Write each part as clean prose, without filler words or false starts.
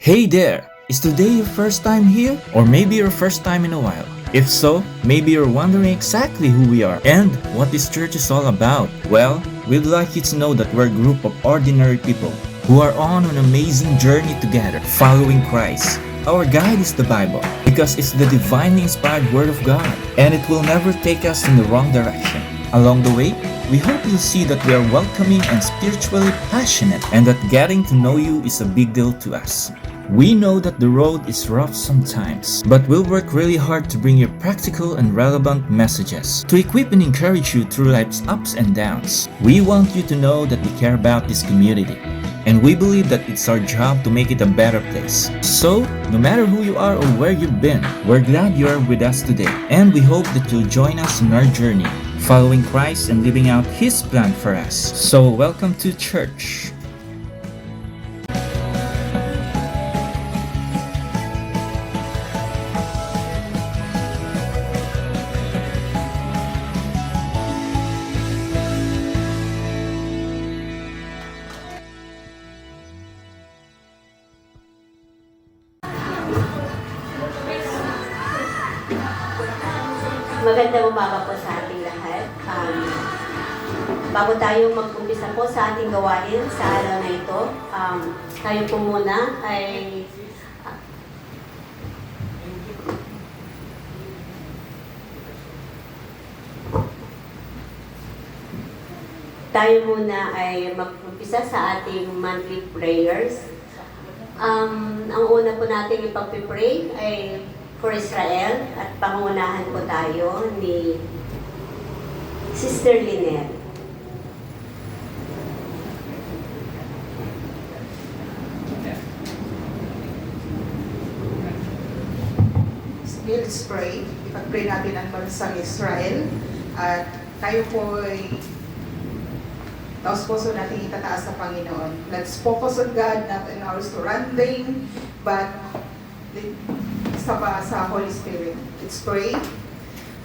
Hey there! Is today your first time here? Or maybe your first time in a while? If so, maybe you're wondering exactly who we are and what this church is all about. Well, we'd like you to know that we're a group of ordinary people who are on an amazing journey together, following Christ. Our guide is the Bible because it's the divinely inspired Word of God and it will never take us in the wrong direction. Along the way, we hope you'll see that we are welcoming and spiritually passionate and that getting to know you is a big deal to us. We know that the road is rough sometimes, but we'll work really hard to bring you practical and relevant messages to equip and encourage you through life's ups and downs. We want you to know that we care about this community, and we believe that it's our job to make it a better place. So, no matter who you are or where you've been, we're glad you are with us today, and we hope that you'll join us in our journey, following Christ and living out His plan for us. So, welcome to church. Magandang umaga po sa ating lahat. Bago tayo mag-umpisa po sa ating gawain sa araw na ito, tayo po muna ay mag-umpisa sa ating monthly prayers. Ang una po nating ipag-pray ay for Israel at pangunahan po tayo ni Sister Lynette. Let's pray. Ipag-pray natin ang bansang Israel at tayo po ay taos puso natin itataas sa Panginoon. Let's focus on God, not in our surrounding, but sa Holy Spirit. Let's pray.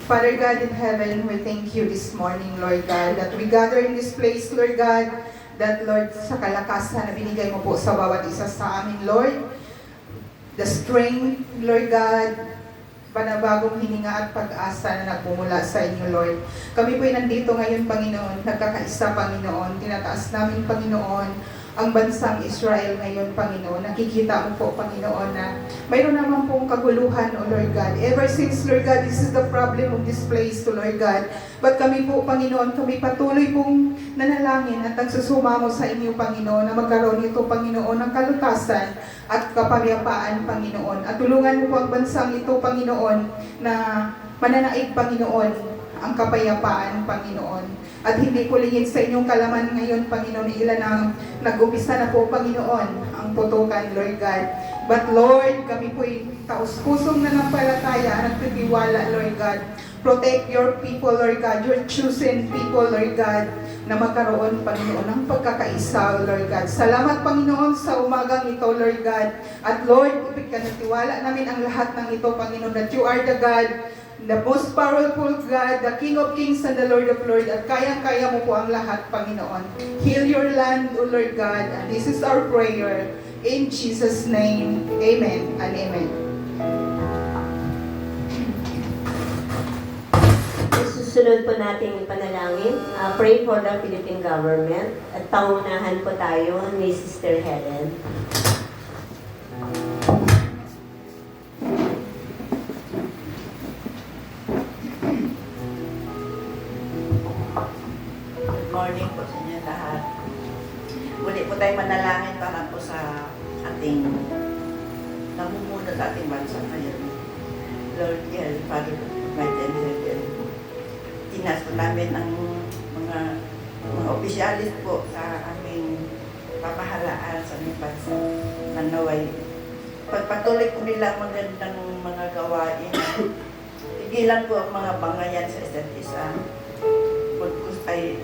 Father God in heaven, we thank you this morning, Lord God, that we gather in this place, Lord God, that, Lord, sa kalakasan na binigay mo po sa bawat isa sa amin, Lord, the strength, Lord God, panabagong hininga at pag-asa na nagmumula sa inyo, Lord. Kami po'y nandito ngayon, Panginoon, nagkakaisa, Panginoon, tinataas namin, Panginoon, ang bansang Israel ngayon, Panginoon. Nakikita mo po, Panginoon, na mayroon naman pong kaguluhan, O Lord God. Ever since, Lord God, this is the problem of this place, to Lord God. But kami po, Panginoon, kami patuloy pong nanalangin at nagsusumamo sa inyo, Panginoon, na magkaroon ito, Panginoon, ng kalutasan at kapayapaan, Panginoon. At tulungan mo po ang bansang ito, Panginoon, na mananaig, Panginoon, ang kapayapaan, Panginoon. At hindi ko lingid sa inyong kalaman ngayon, Panginoon, ilan ang nag-umpisa na po, Panginoon, ang putukan, Lord God. But Lord, kami po'y taos-pusong nanampalataya, nagtitiwala, Lord God. Protect your people, Lord God, your chosen people, Lord God, na magkaroon, Panginoon, ng pagkakaisa, Lord God. Salamat, Panginoon, sa umagang ito, Lord God. At Lord, ipagkanatiwala namin ang lahat ng ito, Panginoon, that you are the God, the most powerful God, the King of Kings and the Lord of Lords, at kayang-kaya mo po ang lahat, Panginoon. Heal your land, O Lord God, and this is our prayer. In Jesus' name, Amen and Amen. Susunod po nating panalangin. Pray for the Philippine government at pangunahan po tayo ni Sister Helen. Morning po sa inyo lahat. Muli po tayo manalangin para po sa ating namumuno sa ating bansa ngayon. Lord, Father, Mighty and Heaven, tinas po namin ang mga opisyalis po sa aming pamahalaan sa aming bansa na naway. Pagpatuloy po nila ang magandang mga gawain. Tigilan po ang mga bangayan sa isa't isa. Ay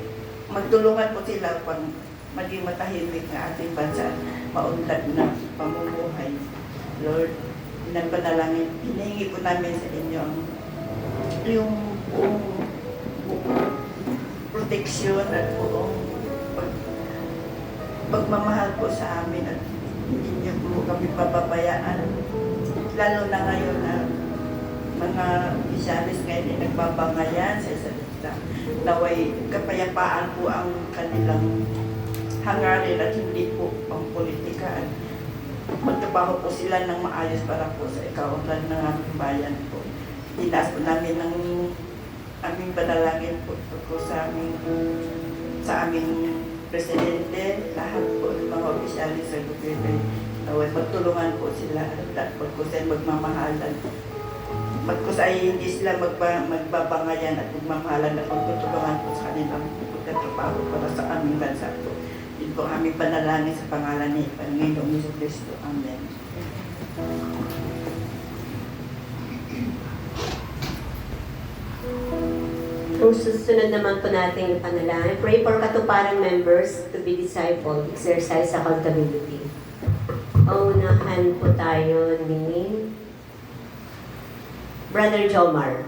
magtulungan po sila upang maging matahimik na ating bansa, maunlad na pamumuhay. Lord, pinagpanalangin, hinihingi po namin sa inyo yung buong proteksyon at buong pagmamahal po sa amin at hindi niyo po kami pababayaan. Lalo na ngayon na mga opisyalis ngayon ay nagbabangayan sa isa't isa. Naway kapayapaan po ang kanilang hangarin at hindi po pang politikaan. Magtrabaho po sila ng maayos para po sa ikaunlan ng aming bayan po. Tinaas po namin ng aming panalangin po sa aming presidente, lahat po ng mga opisyalis sa gobyerno. Naway magtulungan po sila at pagkus ay magmamahalan. Pagkus ay hindi sila magbabangayan at magmamahalan at magtutulungan po sa kanilang pagtatrabaho para sa aming bansa po. Yun po ang aming panalangin sa pangalan ni Panginoong Jesucristo. Amen. Kung susunod naman po natin yung panalangin, pray for katuparan members to be discipled, exercise accountability. Paunahan po tayo ni Brother Jomar.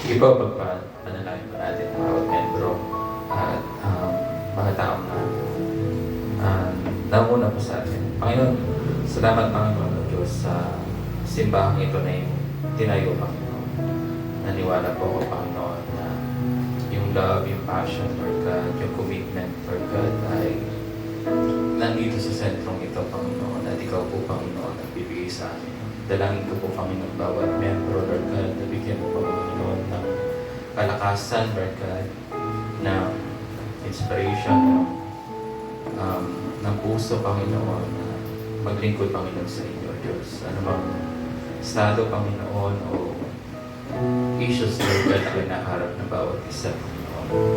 Sige po, pagpanalangin po natin ang bawat membro at mga taong na nauna po sa atin. Panginoon, salamat Panginoon o Diyos sa simbahang ito na yung tinayo, Panginoon. Naniwala po ako, Panginoon, na yung love, yung passion, Lord God, yung commitment, Lord God, ay nandito sa sentrong ito, Panginoon, at ikaw po, Panginoon, nagbibigay sa amin. Dalangin ko po, Panginoon, bawat membro, Lord God, nabigyan mo, Panginoon, ng kalakasan, Lord God, ng inspiration, ng puso, Panginoon, na maglingkod, Panginoon, sa inyo, Diyos. Ano bang estado, Panginoon, o issues, Lord God, na kinaharap ng bawat isa, Panginoon.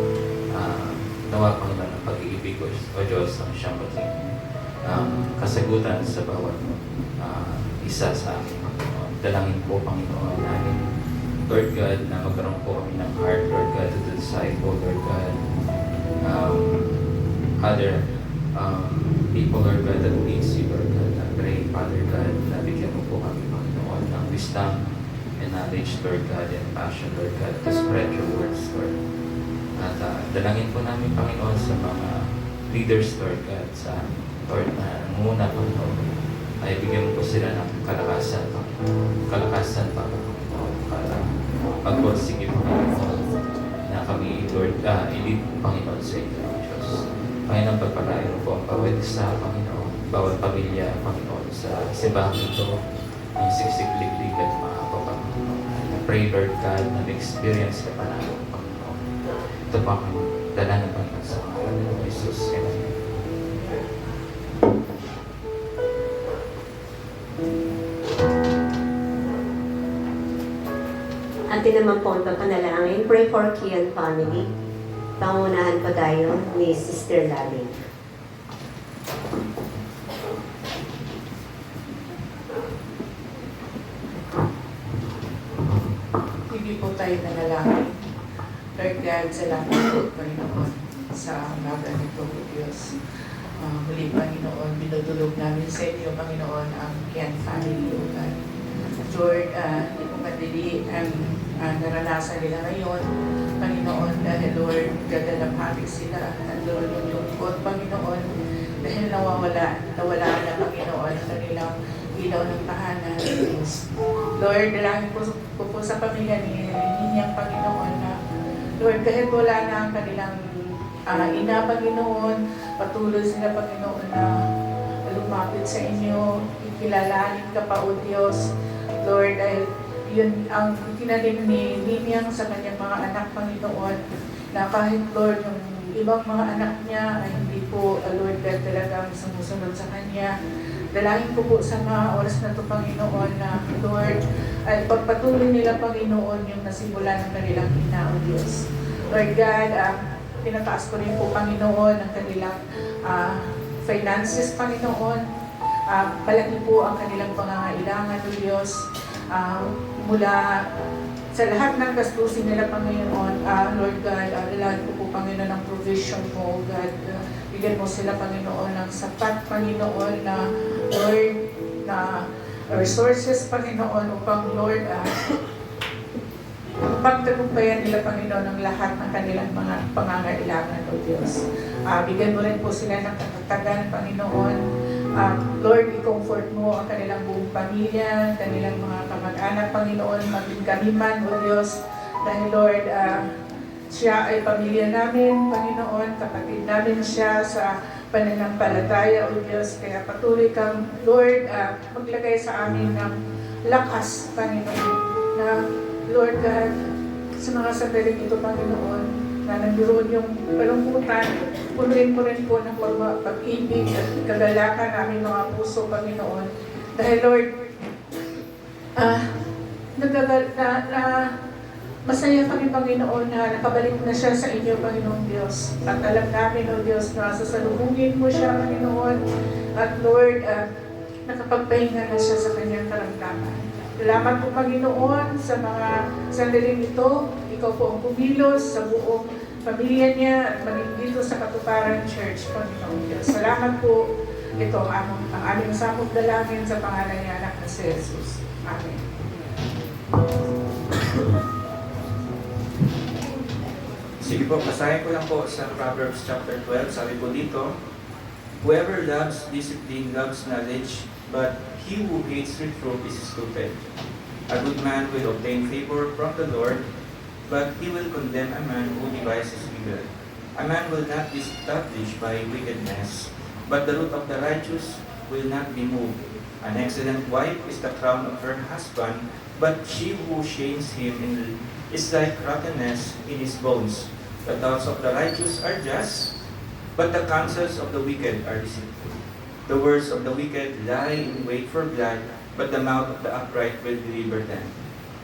Nawa, Panginoon, ang pag-iibig o Diyos ang siyang maging kasagutan sa bawat isa sa amin, Panginoon. Dalangin po, Panginoon, namin, Lord God, na magkaroon po kami ng heart, Lord God, to disciple, Lord God, other people, Lord God, that needs you, Lord God. I pray, Father God, na bigyan mo po kami, Panginoon, ng wisdom and knowledge, Lord God, and passion, Lord God, to spread your words, Lord. At dalangin po namin, Panginoon, sa mga leaders, Lord God, sa Lord na muna, Panginoon, ay bigyan mo po sila ng kalakasan, Panginoon. Kalakasan, Panginoon, para pagpursige, Panginoon, na kami, Lord, ilid, Panginoon, sa inyo, Diyos. Panginoon, pagpalain mo po ang bawat isa, Panginoon, bawat pamilya, Panginoon, sa simbahan ito, ang siksik-liglig at maapaw, Panginoon. I pray, Lord God, na experience ka pa namin, Panginoon. Ito pa kami, dala ng Panginoon sa mga ng Jesus. Amen. Atin naman po ang panalangin, pray for Kian family. Pangunahan po tayo ni Sister Laling. Hindi po tayo nanalangin. Lord God, salamat po, Panginoon, sa umaga nito, Diyos. Muli, Panginoon, binudulog namin sa inyo, Panginoon, ang Kian family, O God. Lord, hindi po madali ang naranasan nila ngayon, Panginoon, dahil Lord, gadalamhatig sila, Lord, yung lungkot, Panginoon, dahil nawala na, Panginoon, ang kanilang ilaw ng tahanan, Diyos. Lord, dalangin po sa pamilya ni Ninyang, Panginoon, na Lord, kahit wala na ang kanilang ina, Panginoon, patuloy sila, Panginoon, na lumapit sa inyo, ikilalanin ka pa, O Diyos. Lord, dahil yun ang tinalim ni Ninyang sa kanyang mga anak, Panginoon, na kahit, Lord, yung ibang mga anak niya ay hindi po, Lord God, talagang sumusunod sa kanya. Dalangin ko po sa mga oras na ito, Panginoon, na Lord, ay pagpatuloy nila, Panginoon, yung nasimula ng kanilang ina, O Diyos. Lord God, tinataas ko rin po, Panginoon, ang kanilang finances, Panginoon. Palagi po ang kanilang pangangailangan, O Diyos, mula sa lahat ng gastusin nila, Panginoon. Lord God, dalangin ko po, Panginoon, ng provision mo, God. Bigyan mo sila, Panginoon, ng sapat, Panginoon, na Lord, na resources, Panginoon, upang, Lord, mapagtagumpayan nila, Panginoon, ang lahat ng kanilang mga pangangailangan, O Diyos. Bigyan mo rin po sila ng katatagan, Panginoon. Lord, i-comfort mo ang kanilang buong pamilya, kanilang mga kamag-anak, Panginoon, maging kami man, O Diyos. Dahil, Lord, siya ay pamilya namin, Panginoon, kapatid namin siya sa pananampalataya, O Diyos. Kaya patuloy kang, Lord, maglagay sa amin ng lakas, Panginoon, na, Lord God, sa mga sandaling ito, Panginoon, na nandiroon yung kalungkutan, punuin mo rin po ng pag-ibig at kagalakan aming mga puso, Panginoon. Dahil, Lord, masaya kami, Panginoon, na nakabalik na siya sa inyo, Panginoon Diyos. At alam namin, O Diyos, na sasalubungin mo siya, Panginoon. At Lord, nakapagpahinga na siya sa kanyang karamdaman. Salamat po, Panginoon, sa mga sandaling ito. Ikaw po ang kumilos sa buong pamilya niya at maging dito sa Katuparan Church, Panginoon Diyos. Salamat po. Ito ang aming sakop dalangin sa pangalan niya, anak na si Jesus. Amen. Sige po, basahin ko lang po sa Proverbs chapter 12. Sabi po dito, whoever loves discipline loves knowledge, but he who hates reproof is stupid. A good man will obtain favor from the Lord, but he will condemn a man who devises evil. A man will not be established by wickedness, but the root of the righteous will not be moved. An excellent wife is the crown of her husband, but she who shames him is like rottenness in his bones. The thoughts of the righteous are just, but the counsels of the wicked are deceitful. The words of the wicked lie in wait for blood, but the mouth of the upright will deliver them.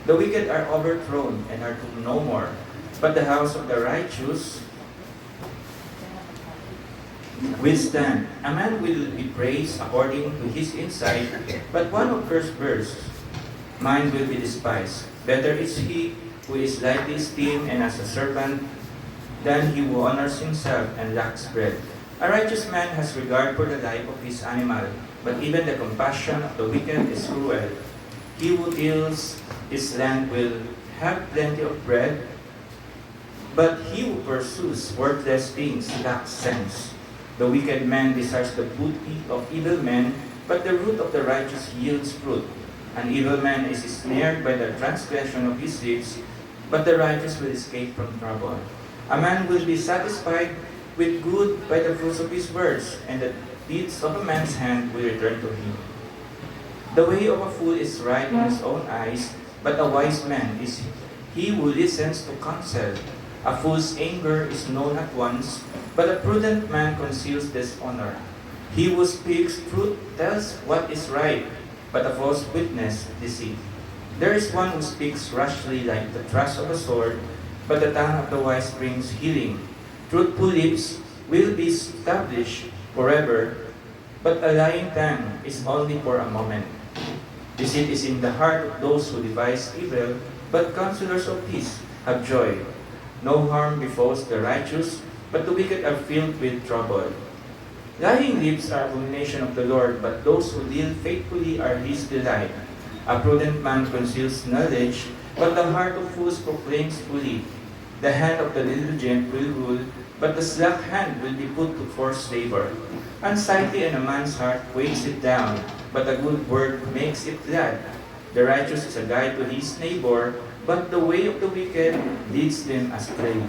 The wicked are overthrown and are no more, but the house of the righteous will stand. A man will be praised according to his insight, but one who perseveres, mine will be despised. Better is he who is lightly esteemed and as a servant than he who honors himself and lacks bread. A righteous man has regard for the life of his animal, but even the compassion of the wicked is cruel. He who tills his land will have plenty of bread, but he who pursues worthless things lacks sense. The wicked man desires the booty of evil men, but the root of the righteous yields fruit. An evil man is snared by the transgression of his deeds, but the righteous will escape from trouble. A man will be satisfied with good by the fruits of his words, and the deeds of a man's hand will return to him. The way of a fool is right in his own eyes, but a wise man is he who listens to counsel. A fool's anger is known at once, but a prudent man conceals dishonor. He who speaks truth tells what is right, but a false witness deceit. There is one who speaks rashly like the thrust of a sword, but the tongue of the wise brings healing. Truthful lips will be established forever, but a lying tongue is only for a moment. Deceit is in the heart of those who devise evil, but counselors of peace have joy. No harm befalls the righteous, but the wicked are filled with trouble. Lying lips are abomination of the Lord, but those who deal faithfully are his delight. A prudent man conceals knowledge, but the heart of fools proclaims folly. The hand of the diligent will rule, but the slack hand will be put to forced labor. Anxiety in a man's heart weighs it down, but a good word makes it glad. The righteous is a guide to his neighbor, but the way of the wicked leads them astray.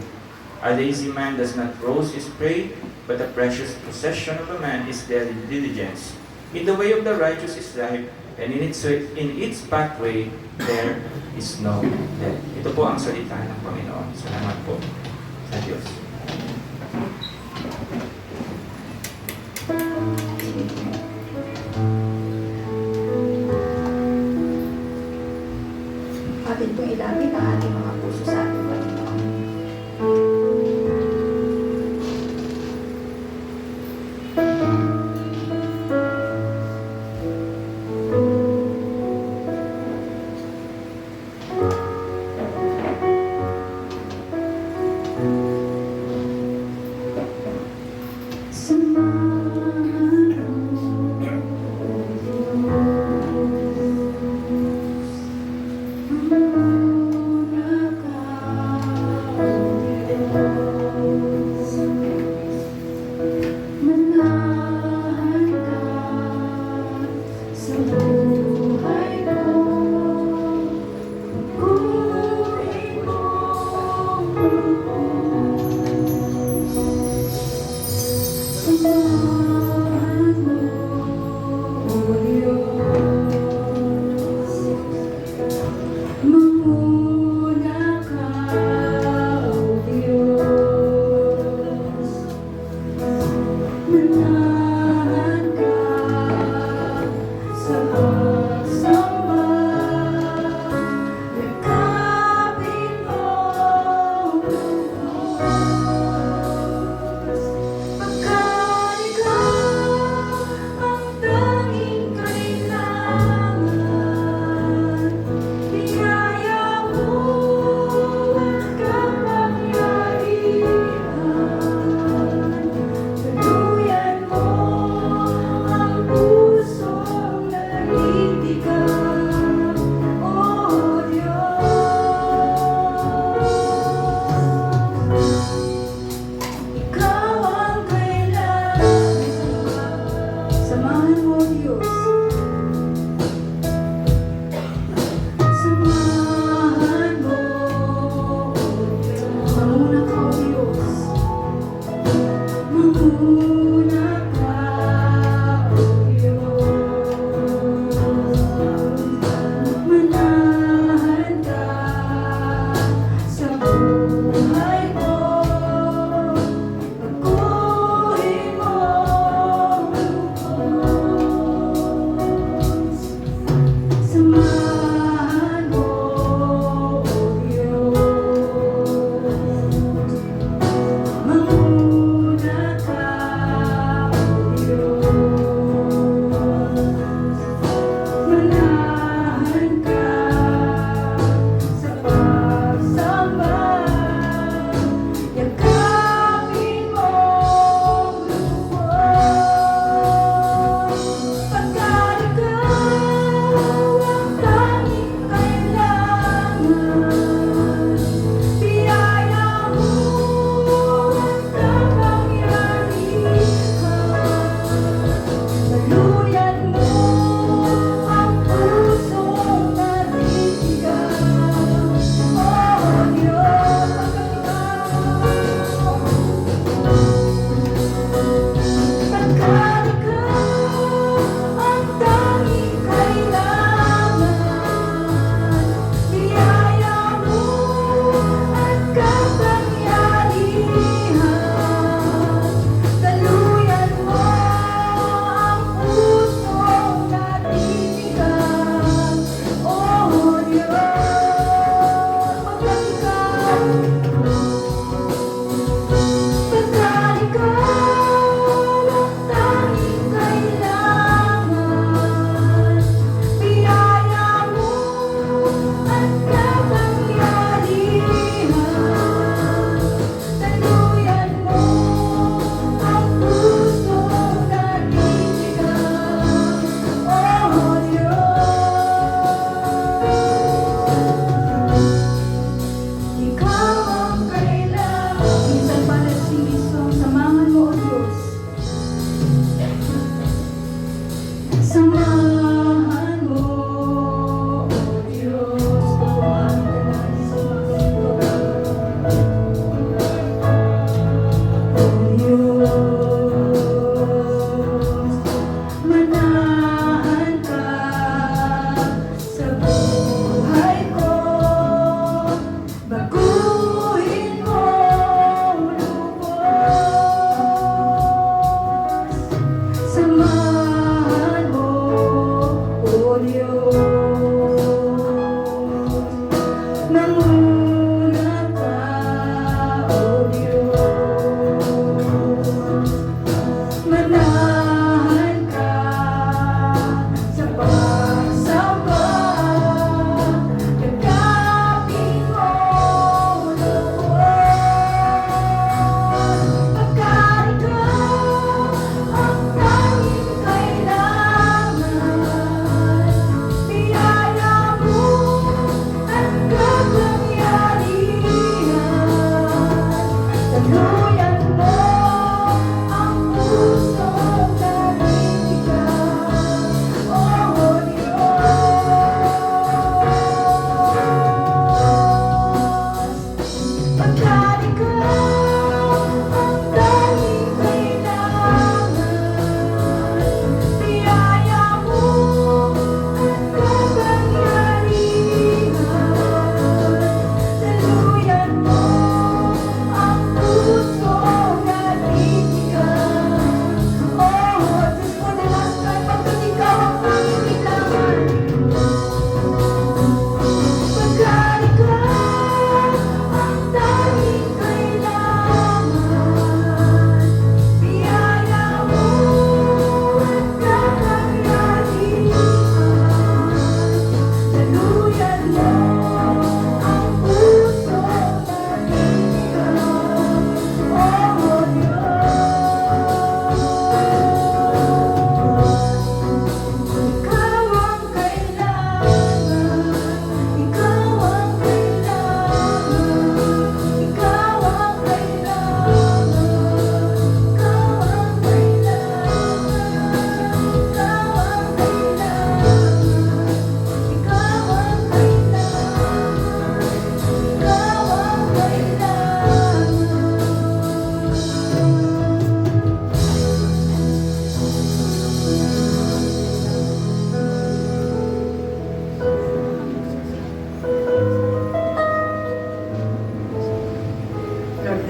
A lazy man does not roast his prey, but the precious possession of a man is their diligence. In the way of the righteous is life, and in its pathway there is no death. Ito po ang salita ng Panginoon. Salamat po sa Diyos. Atin pong ilapit ang ating mga puso sa ating Panginoon. Muna ka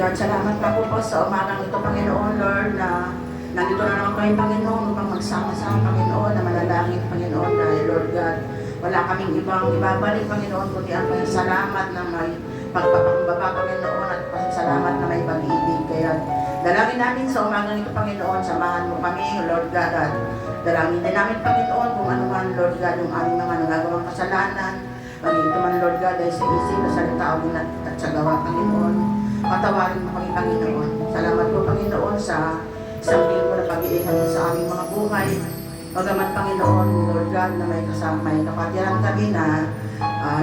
Lord, salamat na po sa umagang ito, Panginoon, Lord, na nandito na naman kami, Panginoon, upang magsama-sama, Panginoon, na manalangin, Panginoon, dahil, Lord God, wala kaming ibang ibabalik, Panginoon, kundi ang salamat na may pagpapakumbaba, Panginoon, at pasasalamat na may pag-ibig. Kaya dalangin namin sa umagang ito, Panginoon, samahan mo kami, Lord God, at dalangin din namin, Panginoon, kung ano man, Lord God, yung aming mga nagagawang kasalanan, maging ito man, Lord God, ay sa isip, sa salita, o at sa gawa, Panginoon. Patawarin mo kami, Panginoon. Salamat po, Panginoon, sa isang linggo na pag-iingat mo sa aming mga buhay. Bagamat, Panginoon, Lord God, na may kasama, may kapatiran kami na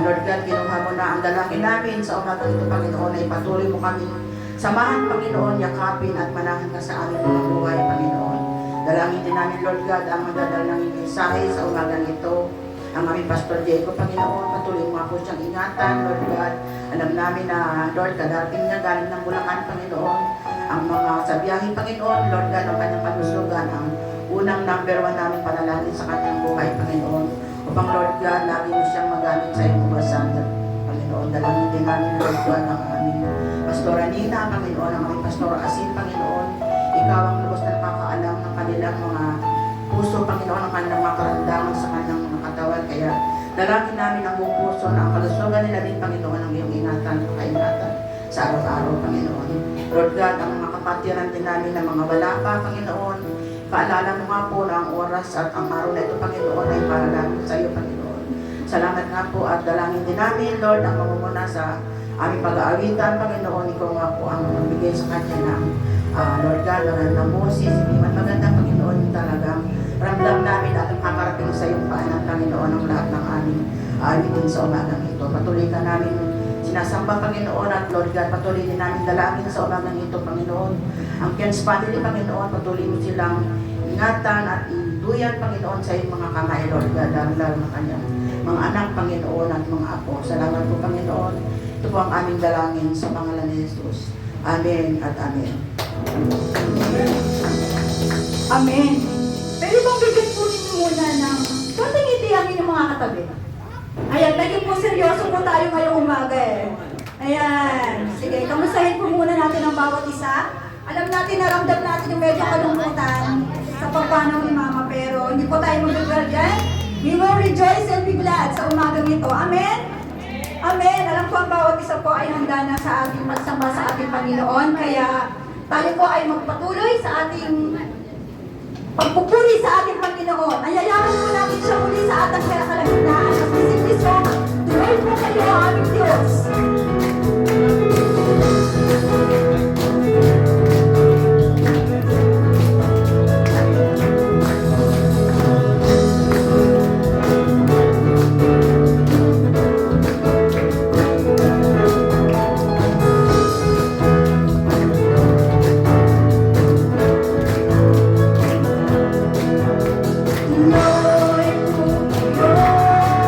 Lord God, kinuha mo na ang dalangin namin sa umagang ito, Panginoon, ay patuloy mo kami. Samahan, Panginoon, yakapin at manahan ka sa aming mga buhay, Panginoon. Dalangin din namin, Lord God, ang magdadalangin mensahe sa umagang ito. Ang aming Pastor Diego, Panginoon, patuloy mo ako siyang ingatan, Lord God. Alam namin na, Lord, kadating niya galing ng Bulacan, Panginoon. Ang mga sa biyahe, Panginoon, Lord God, ang kanyang kalusugan, ang unang number 1 namin panalangin sa kanyang buhay, Panginoon. Upang, Lord God, lagi mo siyang magamit sa iyong ubasan, Panginoon. Dalangin din namin, Lord God, ang aming Pastora Nina, Panginoon, ang aming Pastora Asin, Panginoon. Ikaw ang lubos na nakakaalam ng kanilang mga puso, Panginoon, ang kanilang mga karamdaman sa kanilang mga katawan. Kaya dalangin namin ang buong puso na ang kalusugan nila din, Panginoon, ang iyong ingatan, kaingatan sa araw-araw, Panginoon. Lord God, ang mga kapatiran din namin ng mga wala pa, Panginoon. Paalala mo nga po na ang oras at ang araw na ito, Panginoon, ay para namin sa iyo, Panginoon. Salamat nga po at dalangin din namin, Lord, ang mamumuna sa aming pag-aawitan, Panginoon. Ikaw nga po ang magbigay sa kanya ng Lord God, ng Moses. Hindi man maganda, Panginoon, yung talagang ramdam namin at makakarating sa iyong paanan, Panginoon, ang lahat ng aming aawitin sa umagang ito. Patuloy ka namin sinasamba, Panginoon, at Lord God, patuloy din namin dalangin sa umagang ito, Panginoon. Ang Ken's family, Panginoon, patuloy mo silang ingatan at induyan, Panginoon, sa iyong mga kamay, Lord God, lalo na kanyang mga anak, Panginoon, at mga apo. Salamat po, Panginoon. Ito po ang aming dalangin sa pangalan ni Jesus. Amen at amen. Amen. Pwede bang bigyan po ninyo muna ng konting ngiti ang inyong mga katabi? Ayan, naging po seryoso po tayo ngayong umaga eh. Ayan. Sige, kamustahin po muna natin ang bawat isa. Alam natin, naramdam natin yung medyo kalungkutan sa pagpanaw ni Mama, pero hindi po tayo mag-regret dyan. We will rejoice and be glad sa umagang ito. Amen? Amen. Alam ko ang bawat isa po ay handa na sa ating magsamba sa ating Panginoon. Kaya tayo po ay magpatuloy sa ating pagpupuri sa ating Panginoon. Ayayaman po natin siya muli sa ating kalagitnaan. As we sing this song, tuloy po kayo ang aming Diyos. Lord,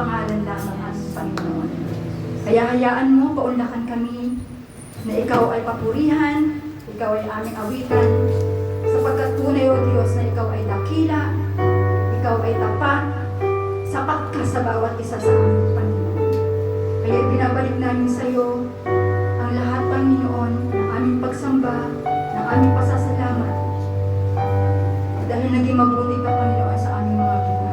pangalan lamang aming Panginoon. Kaya hayaan mo, paunlakan kami na ikaw ay papurihan, ikaw ay aming awitan, sapagkat tunay o Diyos na ikaw ay dakila, ikaw ay tapat, sapat ka sa bawat isa sa aming Panginoon. Kaya binabalik namin sa iyo ang lahat, Panginoon, ng aming pagsamba, ng aming pasasalamat, dahil naging mabuti ka, Panginoon, sa aming mga buhay.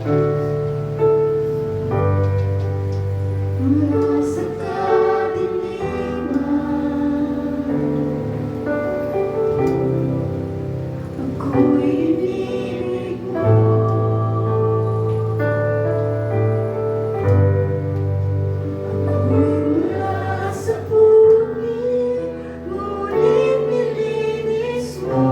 Mula sa kadiliman, ako'y inilig mo. Ako'y mula sa puwing, ngunit nilinis mo.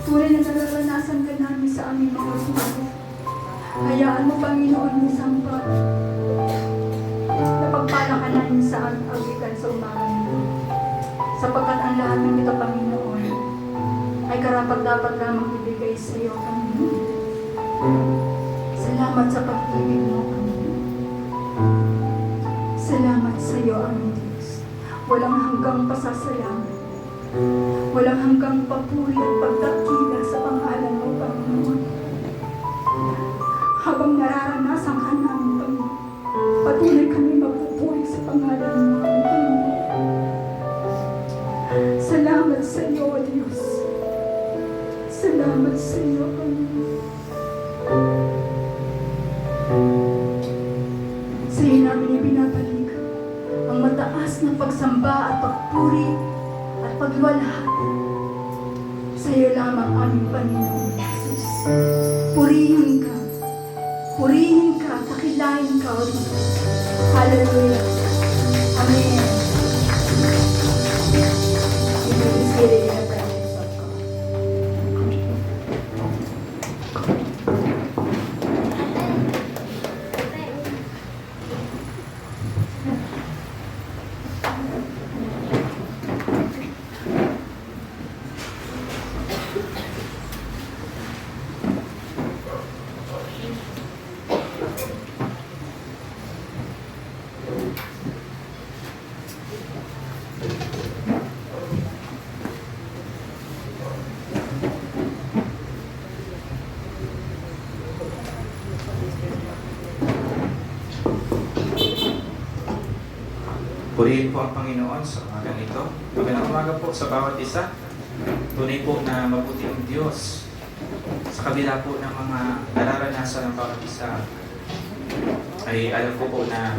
Tunay na nararanasan ka namin sa aming mga buhay. Hayaan mo, Panginoon, minsan pa napagpala ka namin sa aming awikan sa umaga nito. Sapagkat ang lahat ng ito, Panginoon, ay karapat-dapat lamang ibigay sa iyo, Panginoon. Salamat sa pag-ibig mo, Panginoon. Salamat sa iyo, aming Diyos. Walang hanggang pasasalamat. Walang hanggang papuri at pagdakila sa pangalan mo, Panginoon. Habang nararanasan ka namin, Panginoon, patuloy kami magpupuri sa pangalan mo, Panginoon. Salamat sa iyo, O Diyos. Salamat sa iyo, Panginoon. Sa iyo namin ibinabalik ang mataas na pagsamba at pagpuri at pagluwalhati. Sa iyo lamang aming Panginoon Jesus. Purihin ka, takilain ka, O Diyos. Hallelujah. Amen. In the spirit and the presence of God. Purihin po ang Panginoon sa umagang ito. Magandang umaga po sa bawat isa. Tunay po na mabuti ang Diyos. Sa kabila po ng mga nararanasan ng bawat isa, ay alam ko po na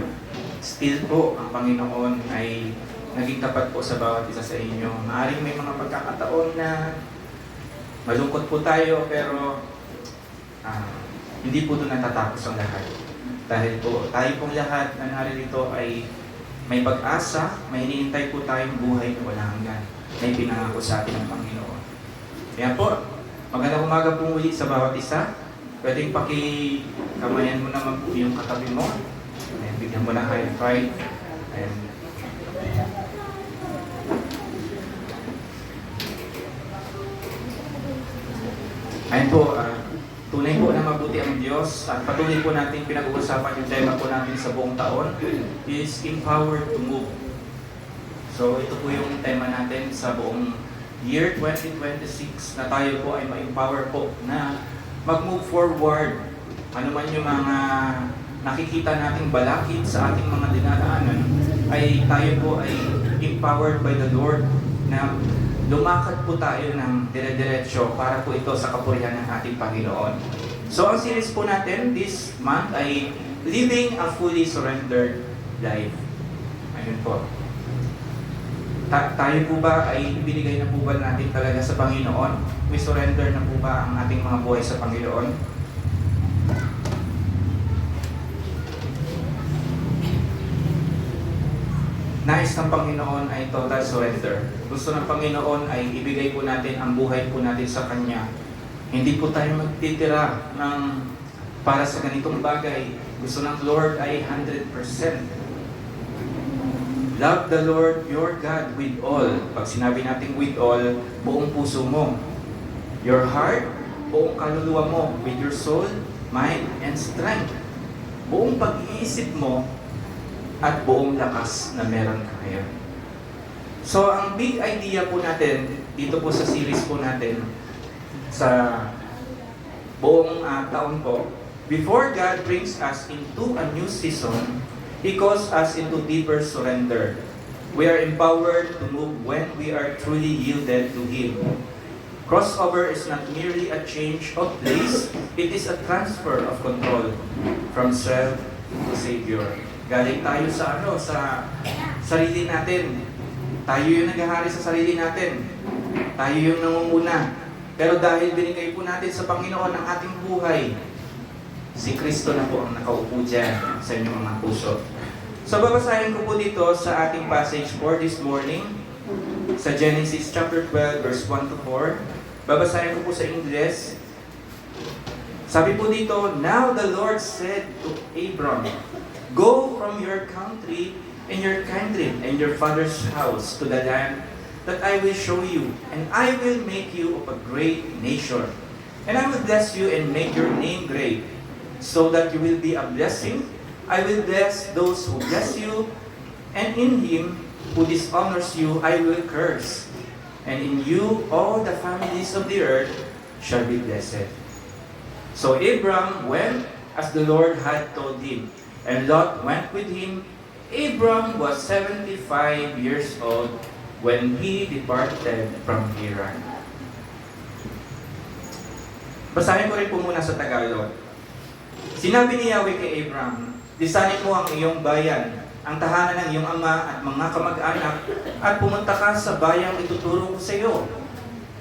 still po ang Panginoon ay naging tapat po sa bawat isa sa inyo. Maaaring may mga pagkakataon na malungkot po tayo, pero hindi po doon natatapos ang lahat. Dahil po tayo pong lahat na naririto ay may pag-asa, may hinihintay po tayong buhay na walang hanggan. May pinangako sa atin ng Panginoon. Kaya po, magandang umaga po muli sa bawat isa. Pwedeng pakikamayan mo naman po yung katabi mo. Ayan, bigyan mo na high five. Ayan. Ayan po, tunay po na mabuti ang Diyos at patuloy po natin pinag-uusapan yung tema po natin sa buong taon is empowered to move. So ito po yung tema natin sa buong year 2026 na tayo po ay ma-empower po na mag-move forward. Ano man yung mga nakikita nating balakid sa ating mga dinadaanan, ay tayo po ay empowered by the Lord na lumakad po tayo ng dire-diretso para po ito sa kapurihan ng ating Panginoon. So ang series po natin this month ay Living a Fully Surrendered Life. Ayun po. Tayo po ba ay binigay na po ba natin talaga sa Panginoon? May surrender na po ba ang ating mga buhay sa Panginoon? Nais ng Panginoon ay total surrender. Gusto ng Panginoon ay ibigay po natin ang buhay po natin sa Kanya. Hindi po tayo magtitira ng para sa ganitong bagay. Gusto ng Lord ay 100%. Love the Lord your God with all. Pag sinabi natin with all, buong puso mo. Your heart, buong kaluluwa mo. With your soul, mind, and strength. Buong pag-iisip mo at buong lakas na meron ka ngayon. So, ang big idea po natin, dito po sa series po natin, sa buong taon po, before God brings us into a new season, He calls us into deeper surrender. We are empowered to move when we are truly yielded to Him. Crossover is not merely a change of place, it is a transfer of control from self to Savior. Galing tayo sa sa sarili natin. Tayo yung naghahari sa sarili natin. Tayo yung nangunguna. Pero dahil binigay po natin sa Panginoon ang ating buhay, si Kristo na po ang nakaupo dyan sa inyong mga puso. So babasahin ko po dito sa ating passage for this morning, sa Genesis chapter 12 verse 1 to 4. Babasahin ko po sa Ingles. Sabi po dito, "Now the Lord said to Abram, go from your country and your kindred and your father's house to the land that I will show you, and I will make you of a great nation. And I will bless you and make your name great, so that you will be a blessing. I will bless those who bless you, and in him who dishonors you I will curse. And in you all the families of the earth shall be blessed." So Abram went as the Lord had told him, and Lot went with him. Abram was 75 years old when he departed from Haran. Basahin ko rin po muna sa Tagalog. Sinabi ni Yahweh kay Abram, "Lisanin mo ang iyong bayan, ang tahanan ng iyong ama at mga kamag-anak, at pumunta ka sa bayang ituturo ko sa iyo.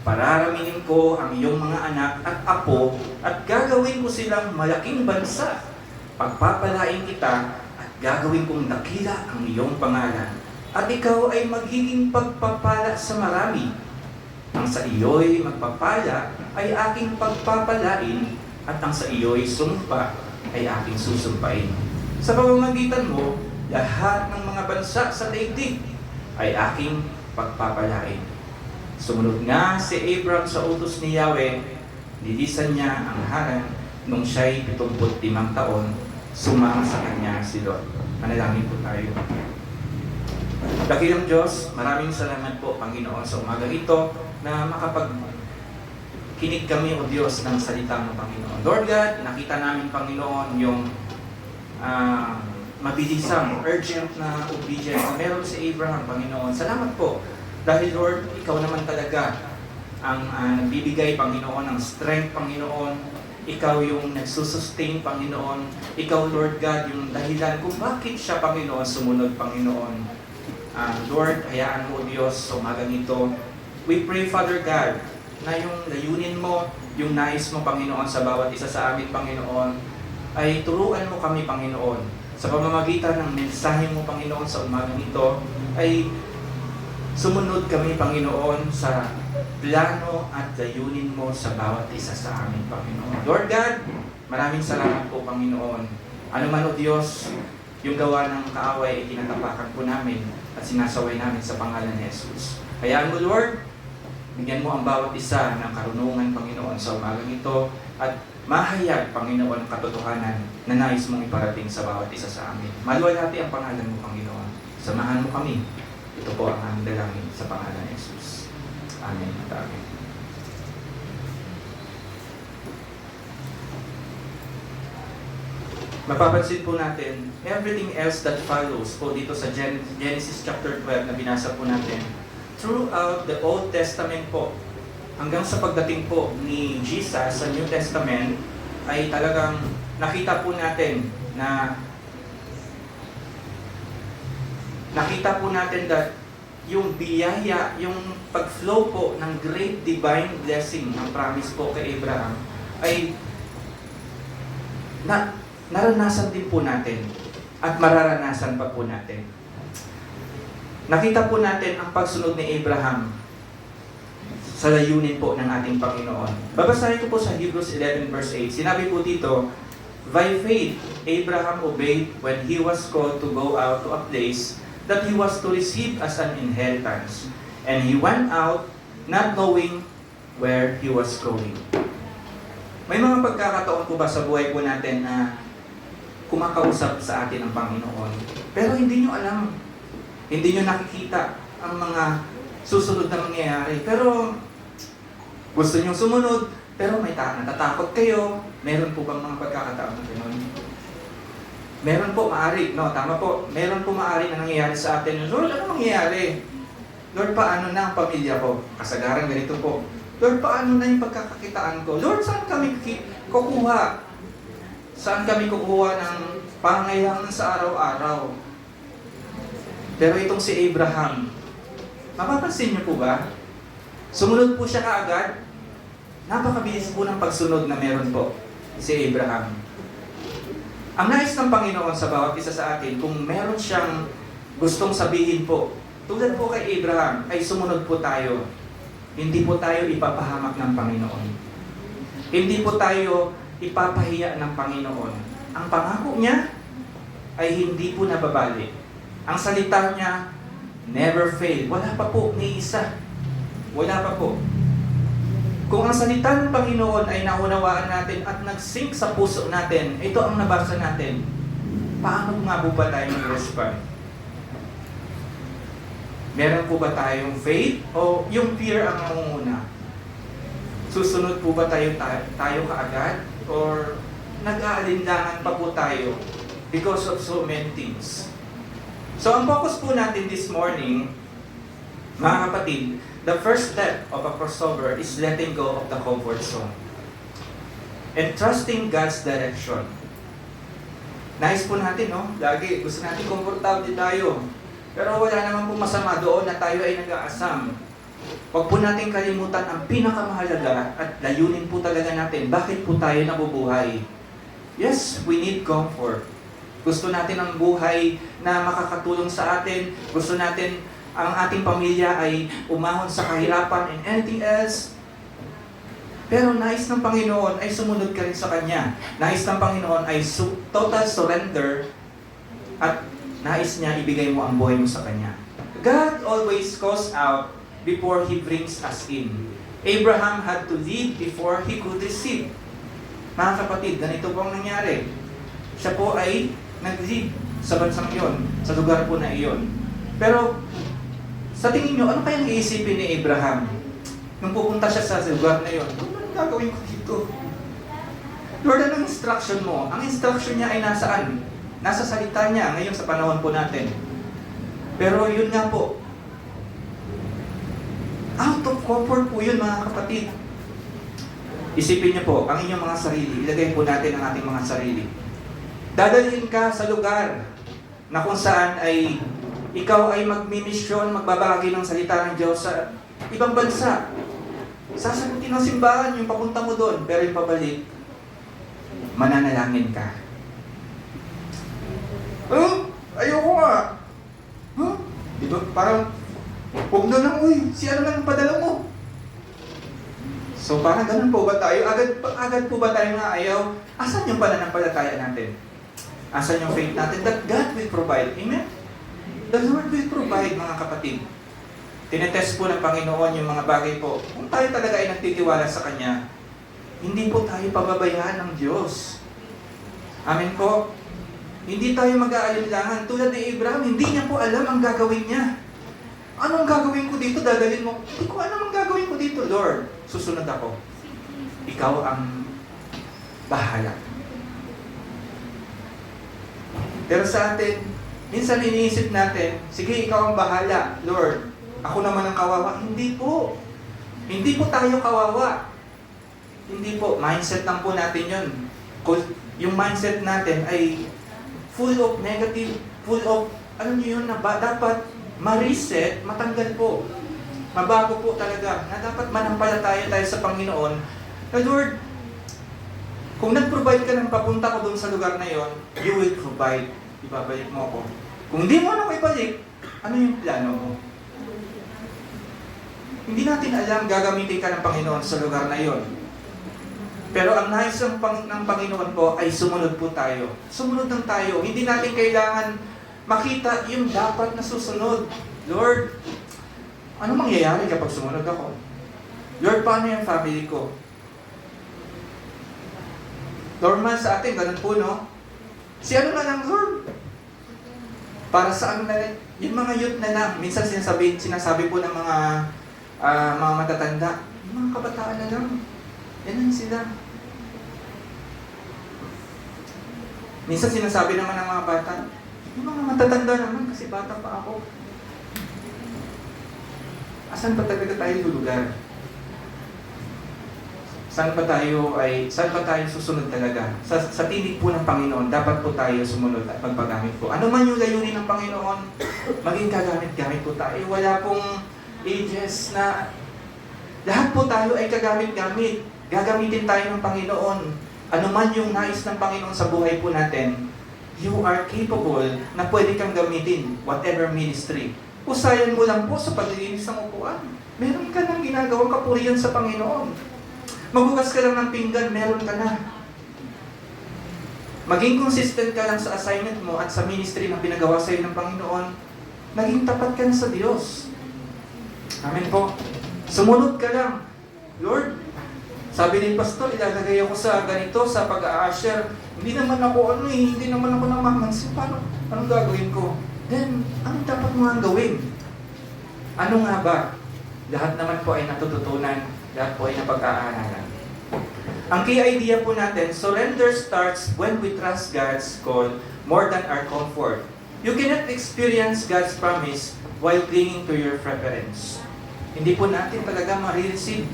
Pararaminin ko ang iyong mga anak at apo at gagawin ko silang malaking bansa. Pagpapalain kita at gagawin kong dakila ang iyong pangalan. At ikaw ay magiging pagpapala sa marami. Ang sa iyo'y magpapala ay aking pagpapalain at ang sa iyo'y sumpa ay aking susumpain. Sa pamamagitan mo, lahat ng mga bansa sa daigdig ay aking pagpapalain." Sumunod nga si Abram sa utos ni Yahweh, nilisan niya ang Haran nung siya'y 75 taon, sumama sa kanya si Lot. Manalangin po tayo. Dakilang Diyos, maraming salamat po, Panginoon, sa umaga ito na makapagkinig kami, O Diyos, ng salita mo, Panginoon. Lord God, nakita namin, Panginoon, yung mabilisang, urgent na obedience na meron si Abraham, Panginoon. Salamat po. Dahil Lord, Ikaw naman talaga ang nagbibigay, Panginoon, ng strength, Panginoon. Ikaw yung nagsusustain, Panginoon. Ikaw, Lord God, yung dahilan kung bakit siya, Panginoon, sumunod, Panginoon. Lord, hayaan mo, Diyos, sa umagang ito. We pray, Father God, na yung layunin mo, yung nais mo, Panginoon, sa bawat isa sa amin, Panginoon, ay turuan mo kami, Panginoon. Sa pamamagitan ng mensahe mo, Panginoon, sa umagang ito, ay sumunod kami, Panginoon, sa plano at layunin mo sa bawat isa sa amin, Panginoon. Lord God, maraming salamat po, Panginoon. Ano man, O Diyos, yung gawa ng kaaway ay tinatapakan po namin at sinasaway namin sa pangalan ni Jesus. Hayaan mo, Lord, bigyan mo ang bawat isa ng karunungan, Panginoon, sa umagang ito at mahayag, Panginoon, ang katotohanan na nais mong iparating sa bawat isa sa amin. Maluwalhati ang pangalan mo, Panginoon. Samahan mo kami. Ito po ang aming dalangin sa pangalan ni Jesus. Amen at amen. Mapapansin po natin, everything else that follows po dito sa Genesis chapter 12 na binasa po natin, throughout the Old Testament po, hanggang sa pagdating po ni Jesus sa New Testament, ay talagang nakita po natin that yung biyaya, yung pag-flow po ng great divine blessing ng promise po kay Abraham ay naranasan din po natin at mararanasan pa po natin. Nakita po natin ang pagsunod ni Abraham sa layunin po ng ating Panginoon. Babasahin ko po sa Hebrews 11 verse 8. Sinabi po dito, "By faith, Abraham obeyed when he was called to go out to a place that he was to receive as an inheritance. And he went out, not knowing where he was going." May mga pagkakataon po ba sa buhay po natin na kumakausap sa atin ang Panginoon, pero hindi nyo alam, hindi nyo nakikita ang mga susunod na mangyayari. Pero gusto nyo sumunod, pero may natatakot kayo. Meron po bang mga pagkakataon na gano'n? Meron po, maari, no, tama po. Meron po maari na nangyayari sa atin. Lord, ano mangyayari? Lord, paano na ang pamilya ko? Kasagaran ganito po. Lord, paano na yung pagkakakitaan ko? Lord, saan kami kukuha? Saan kami kukuha ng pangangailangan sa araw-araw? Pero itong si Abraham, mapapansin niyo po ba? Sumunod po siya kaagad. Napakabilis po ng pagsunod na meron po si Abraham. Ang nais ng Panginoon sa bawat isa sa atin, kung meron siyang gustong sabihin po, tulad po kay Abraham, ay sumunod po tayo. Hindi po tayo ipapahamak ng Panginoon. Hindi po tayo ipapahiya ng Panginoon. Ang pangako niya ay hindi po nababali. Ang salita niya, never fail. Wala pa po, ni isa. Wala pa po. Kung ang salita ng Panginoon ay naunawaan natin at nag-sink sa puso natin, ito ang nabasa natin, paano nga po ba tayo mag-respond? Meron po ba tayong faith o yung fear ang nangunguna? Susunod po ba tayo kaagad? Or nag-aalinlangan pa po tayo because of so many things? So ang focus po natin this morning, mga kapatid, the first step of a crossover is letting go of the comfort zone and trusting God's direction. Nais po natin, no? Lagi gusto natin komportable tayo. Pero wala naman po masama doon na tayo ay nag-aasam. Huwag po natin kalimutan ang pinakamahalaga at layunin po talaga natin. Bakit po tayo nabubuhay? Yes, we need comfort. Gusto natin ang buhay na makakatulong sa atin. Gusto natin ang ating pamilya ay umahon sa kahirapan and anything else. Pero nais ng Panginoon ay sumunod ka rin sa Kanya. Nais ng Panginoon ay total surrender at nais niya ibigay mo ang buhay mo sa Kanya. God always calls out before He brings us in. Abraham had to leave before he could receive. Mga kapatid, ganito po ang nangyari. Siya po ay nag-leave sa bansang iyon, sa lugar po na iyon. Pero, sa tingin nyo, ano kayang iisipin ni Abraham? Nung pupunta siya sa lugar na iyon, ano gagawin ko dito? Lord, anong instruction mo? Ang instruction niya ay nasaan? Nasa salita niya ngayon sa panahon po natin. Pero yun nga po, out of comfort po yun, mga kapatid. Isipin niyo po, ang inyong mga sarili, ilagay po natin ang ating mga sarili. Dadalhin ka sa lugar na kung saan ay ikaw ay magmimisyon, magbabahagi ng salita ng Diyos sa ibang bansa. Sasagutin ng simbahan yung papunta mo doon, pero yung pabalik, mananalangin ka. Ayoko nga. Diba? Parang, huwag na lang, si ano lang padala mo. So parang ganun po ba tayo? Agad po ba tayo nga ayaw? Asan yung pananampalataya natin? Asan yung faith natin? That God will provide. Amen? The Lord will provide, mga kapatid. Tinetest po ng Panginoon yung mga bagay po. Kung tayo talaga ay nagtitiwala sa Kanya, hindi po tayo pababayaan ng Diyos. Amen po? Hindi tayo mag-aalinlangan. Tulad ni Abraham, hindi niya po alam ang gagawin niya. Anong gagawin ko dito? Dadalhin mo. Hindi ko alam ang gagawin ko dito, Lord. Susunod ako. Ikaw ang bahala. Pero sa atin, minsan iniisip natin, sige, ikaw ang bahala, Lord. Ako naman ang kawawa. Hindi po. Hindi po tayo kawawa. Hindi po. Mindset lang po natin yun. Yung mindset natin ay full of negative, full of, alam niyo yun, na dapat ma-reset, matanggal po. Mabago po talaga, na dapat manampalataya tayo sa Panginoon. Na Lord, kung nag-provide ka ng papunta ko doon sa lugar na yon, you will provide. Ibabalik mo ako. Kung hindi mo ako ibalik, ano yung plano mo? Hindi natin alam gagamitin ka ng Panginoon sa lugar na yon. Pero ang nais ng Panginoon po ay sumunod po tayo. Sumunod lang tayo. Hindi natin kailangan makita yung dapat na susunod. Lord, ano mangyayari kapag sumunod ako? Lord, paano yung family ko? Normal sa atin, ganun po, no? Si ano na lang, Lord? Para sa ano na lang? Yung mga youth na lang. Minsan sinasabi po ng mga matatanda, yung mga kabataan na lang. Yan lang sila. Minsan sinasabi naman ng mga bata, yung mga matatanda naman kasi bata pa ako. Asan pa talaga tayo lulugar? Saan pa tayo susunod talaga? Sa tinig po ng Panginoon, dapat po tayo sumunod at magpagamit po. Ano man yung layunin ng Panginoon, maging kagamit-gamit po tayo. Wala pong ages na lahat po tayo ay kagamit-gamit. Gagamitin tayo ng Panginoon. Ano man yung nais ng Panginoon sa buhay po natin, you are capable na pwede kang gamitin whatever ministry. Usayan mo lang po sa paglilinis ng upuan. meron ka ng ginagawang kapurihan sa Panginoon. Maghugas ka lang ng pinggan, meron ka na. Maging consistent ka lang sa assignment mo at sa ministry na pinagawa sa iyo ng Panginoon, naging tapat ka na sa Diyos. Amen po. Sumunod ka lang. Lord, sabi ni Pastor, ilalagay ako sa ganito, sa pag-a-usher. Hindi naman ako hindi naman ako namamansin. Anong gagawin ko? Then, anong dapat mo ang gawin? Ano nga ba? Lahat naman po ay natututunan, lahat po ay napag-aaralan. Ang key idea po natin, surrender starts when we trust God's call more than our comfort. You cannot experience God's promise while clinging to your preference. Hindi po natin talaga ma-receive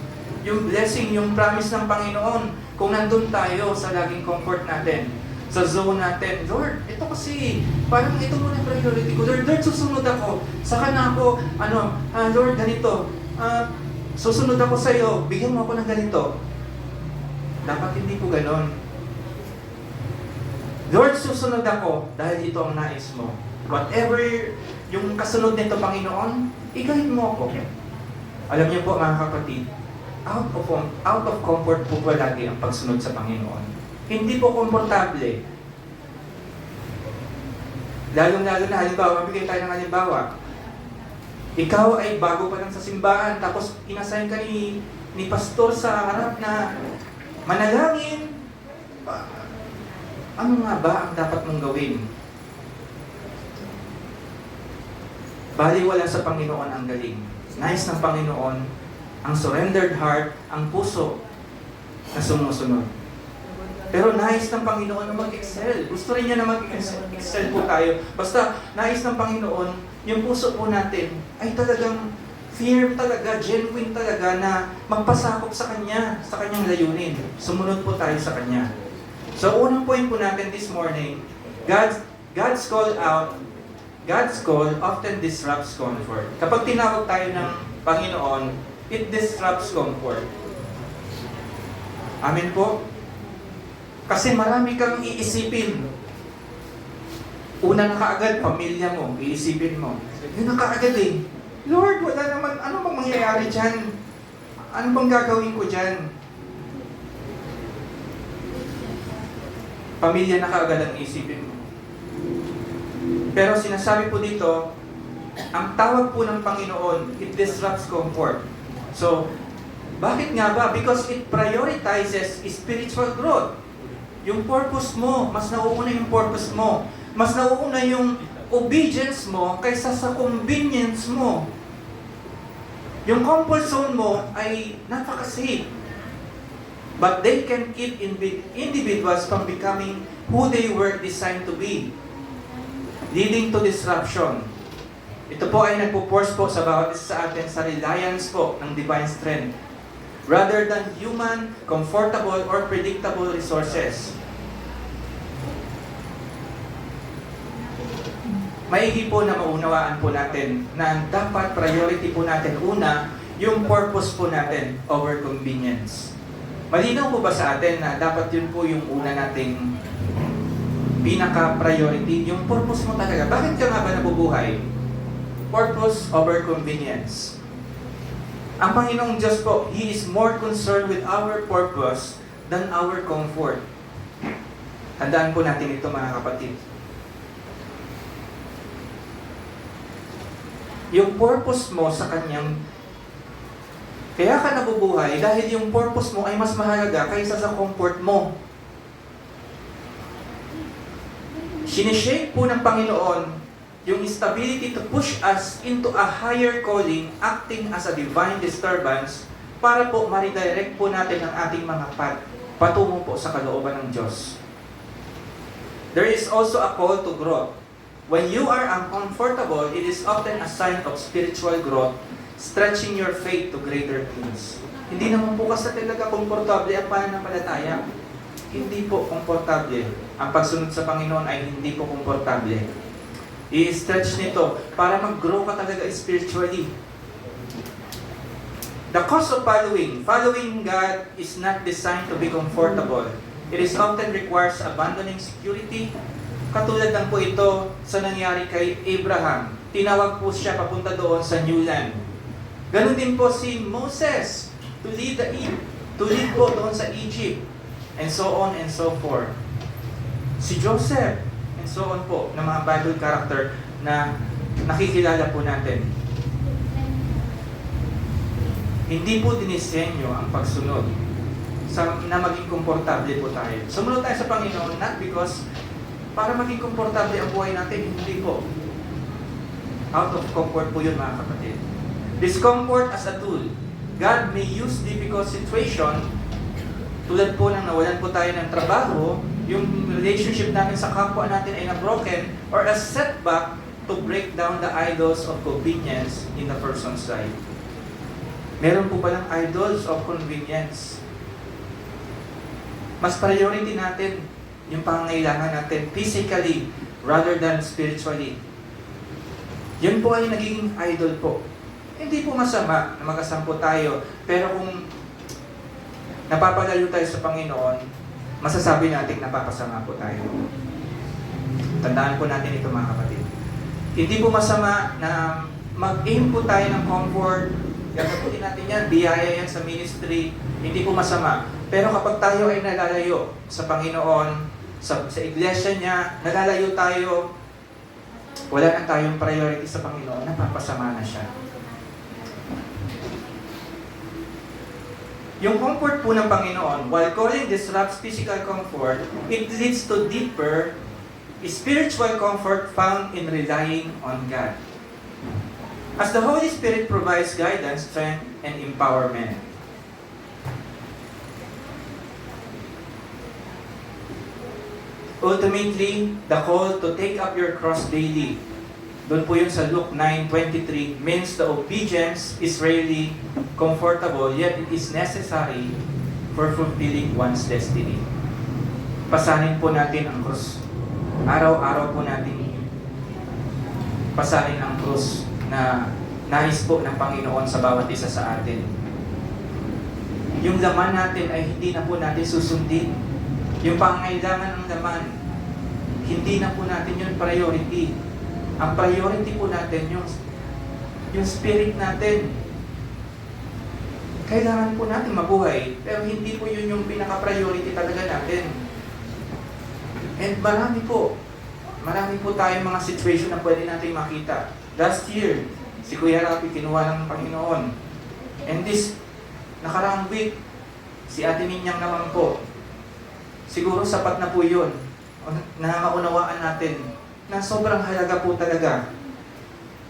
yung blessing, yung promise ng Panginoon kung nandun tayo sa laging comfort natin, sa zone natin. Lord, ito kasi, parang ito muna priority ko. Lord, susunod ako. Saka na ako, Lord, ganito. Susunod ako sa iyo. Bigyan mo ako ng ganito. Dapat hindi po ganon. Lord, susunod ako dahil ito ang nais mo. Whatever yung kasunod nito, Panginoon, i-guide mo ako. Alam niyo po, mga kapatid, out of comfort po palagi ang pagsunod sa Panginoon. Hindi po komportable. Lalo-lalo na, halimbawa, mabigay tayo ng halimbawa. Ikaw ay bago pa lang sa simbahan, tapos inasign ka ni pastor sa harap na manalangin. Ano nga ba ang dapat mong gawin? Baliwala sa Panginoon ang galing. Nais ng Panginoon ang surrendered heart, ang puso na sumusunod. Pero nais ng Panginoon na mag-excel. Gusto rin niya na mag-excel po tayo. Basta nais ng Panginoon, yung puso po natin ay talagang firm talaga, genuine talaga na magpasakop sa Kanya, sa Kanyang layunin. Sumunod po tayo sa Kanya. So, unang point po natin this morning, God's call often disrupts comfort. Kapag tinawag tayo ng Panginoon, it disrupts comfort. Amen po? Kasi marami kang iisipin. Una na kaagad, pamilya mo, iisipin mo. Yun na kaagad eh. Lord, wala naman, ano bang mangyayari dyan? Ano bang gagawin ko dyan? Pamilya na kaagad ang isipin mo. Pero sinasabi po dito, ang tawag po ng Panginoon, it disrupts comfort. So, bakit nga ba? Because it prioritizes spiritual growth. Yung purpose mo, mas nauuna yung purpose mo. Mas nauuna yung obedience mo kaysa sa convenience mo. Yung comfort zone mo ay napaka-safe. But they can keep individuals from becoming who they were designed to be, leading to disruption. Ito po ay nagpo-force po sa bawat isa sa atin sa reliance po ng divine strength, rather than human, comfortable, or predictable resources. Maigi po na maunawaan po natin na dapat priority po natin una, yung purpose po natin over convenience. Malinaw po ba sa atin na dapat yun po yung una nating pinaka-priority, yung purpose mo talaga. Bakit ka nga ba nabubuhay? Purpose over convenience. Ang Panginoong Diyos po, He is more concerned with our purpose than our comfort. Tandaan po natin ito, mga kapatid. Yung purpose mo sa Kanyang, kaya ka nabubuhay dahil yung purpose mo ay mas mahalaga kaysa sa comfort mo. Sineshape po ng Panginoon yung stability to push us into a higher calling, acting as a divine disturbance para po ma-redirect po natin ang ating mga patungo po sa kalooban ng Diyos. There is also a call to growth. When you are uncomfortable, it is often a sign of spiritual growth, stretching your faith to greater things. Hindi naman po kasi talaga komportable ang pananampalataya. Hindi po komportable. Ang pagsunod sa Panginoon ay hindi po komportable. I-stretch nito para mag-grow ka talaga spiritually. The cost of following God is not designed to be comfortable. It is often requires abandoning security. Katulad lang po ito sa nangyari kay Abraham. Tinawag po siya papunta doon sa New Land. Ganon din po si Moses to lead po doon sa Egypt, and so on and so forth. Si Joseph, and so on po, ng mga Bible character na nakikilala po natin. Hindi po dinisenyo ang pagsunod na maging komportable po tayo. Sumunod tayo sa Panginoon, not because para maging komportable ang buhay natin, hindi po. Out of comfort po yun, mga kapatid. Discomfort as a tool. God may use difficult situation, tulad po ng nawalan po tayo ng trabaho, yung relationship natin sa kapwa natin ay na-broken, or a setback to break down the idols of convenience in the person's life. Meron po palang idols of convenience. Mas priority natin yung pangangailangan natin physically rather than spiritually. Yun po ay nagiging idol po. Hindi po masama na magasampo tayo, pero kung napapalayo tayo sa Panginoon, masasabi natin napapasama po tayo. Tandaan po natin ito, mga kapatid. Hindi po masama na mag-aim po tayo ng comfort. Gagawin natin yan, biyaya yan sa ministry. Hindi po masama. Pero kapag tayo ay nalalayo sa Panginoon, sa iglesia niya, nalalayo tayo, wala na tayong priority sa Panginoon, napapasama na siya. Yung comfort po ng Panginoon, while calling disrupts physical comfort, it leads to deeper spiritual comfort found in relying on God. As the Holy Spirit provides guidance, strength, and empowerment. Ultimately, the call to take up your cross daily, doon po yun sa Luke 9:23, means the obedience is really comfortable, yet it is necessary for fulfilling one's destiny. Pasanin po natin ang krus. Araw-araw po natin pasanin ang krus na nais po ng Panginoon sa bawat isa sa atin. Yung laman natin ay hindi na po natin susundin. Yung pangangailangan ng laman, hindi na po natin yung priority. Ang priority po natin yung spirit natin. Kailangan po natin mabuhay, pero hindi po yun yung pinaka-priority talaga natin. And marami po tayong mga situation na pwede natin makita. Last year, si Kuya Rafi kinuha ng Panginoon. And this nakaraang week, si Ate Minyang naman po. Siguro sapat na po yun na maunawaan natin na sobrang halaga po talaga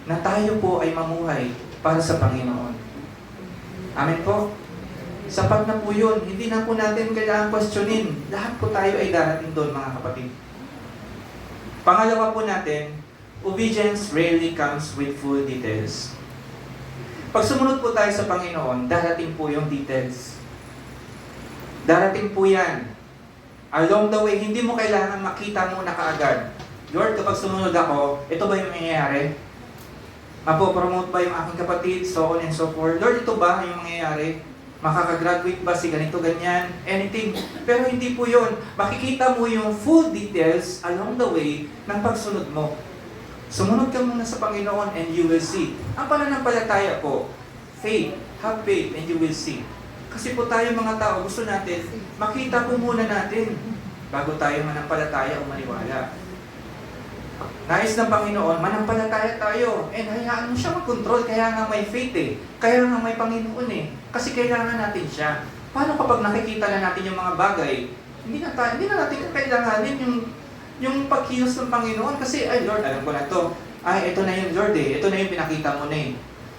na tayo po ay mamuhay para sa Panginoon. Amen po? Sapat na po yun. Hindi na po natin kailangan questionin. Lahat po tayo ay darating doon, mga kapatid. Pangalawa po natin, obedience rarely comes with full details. Pag sumunod po tayo sa Panginoon, darating po yung details. Darating po yan. Along the way, hindi mo kailangan makita muna kaagad. Lord, kapag sumunod ako, ito ba yung mangyayari? Mapopromote ba yung aking kapatid? So on and so forth. Lord, ito ba yung mangyayari? Makakagraduate ba si ganito, ganyan? Anything. Pero hindi po yun. Makikita mo yung full details along the way ng pagsunod mo. Sumunod ka muna sa Panginoon and you will see. Ang pananampalataya po, faith, have faith and you will see. Kasi po tayo mga tao, gusto natin, makita po muna natin bago tayo manampalataya o maniwala. Nais ng Panginoon, manampalataya tayo. And hayaan mo siya mag-control, kaya nga may faith eh. Kaya nga may Panginoon eh. Kasi kailangan natin siya. Paano kapag nakikita na natin yung mga bagay, hindi na natin kailanganin yung pagkilos ng Panginoon. Kasi, ay Lord, alam ko na to. Ay, ito na yung Lord eh. Ito na yung pinakita mo na eh.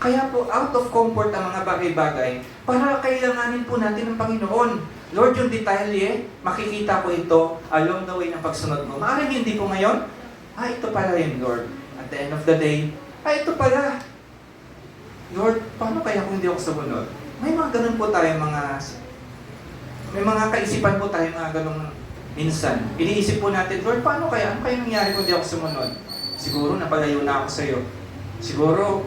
Kaya po, out of comfort ang mga bagay-bagay para kailanganin po natin ng Panginoon. Lord, yung detalye, makikita ko ito along the way ng pagsunod mo. Maaaring hindi po ngayon, ito pala yun, Lord. At the end of the day, ito pala. Lord, paano kaya kung hindi ako sumunod? May mga ganun po tayo, may mga kaisipan po tayo, mga ganun minsan. Iniisip po natin, Lord, paano kaya? Ano kaya nangyari kung hindi ako sumunod? Siguro, napalayo na ako sa iyo. Siguro,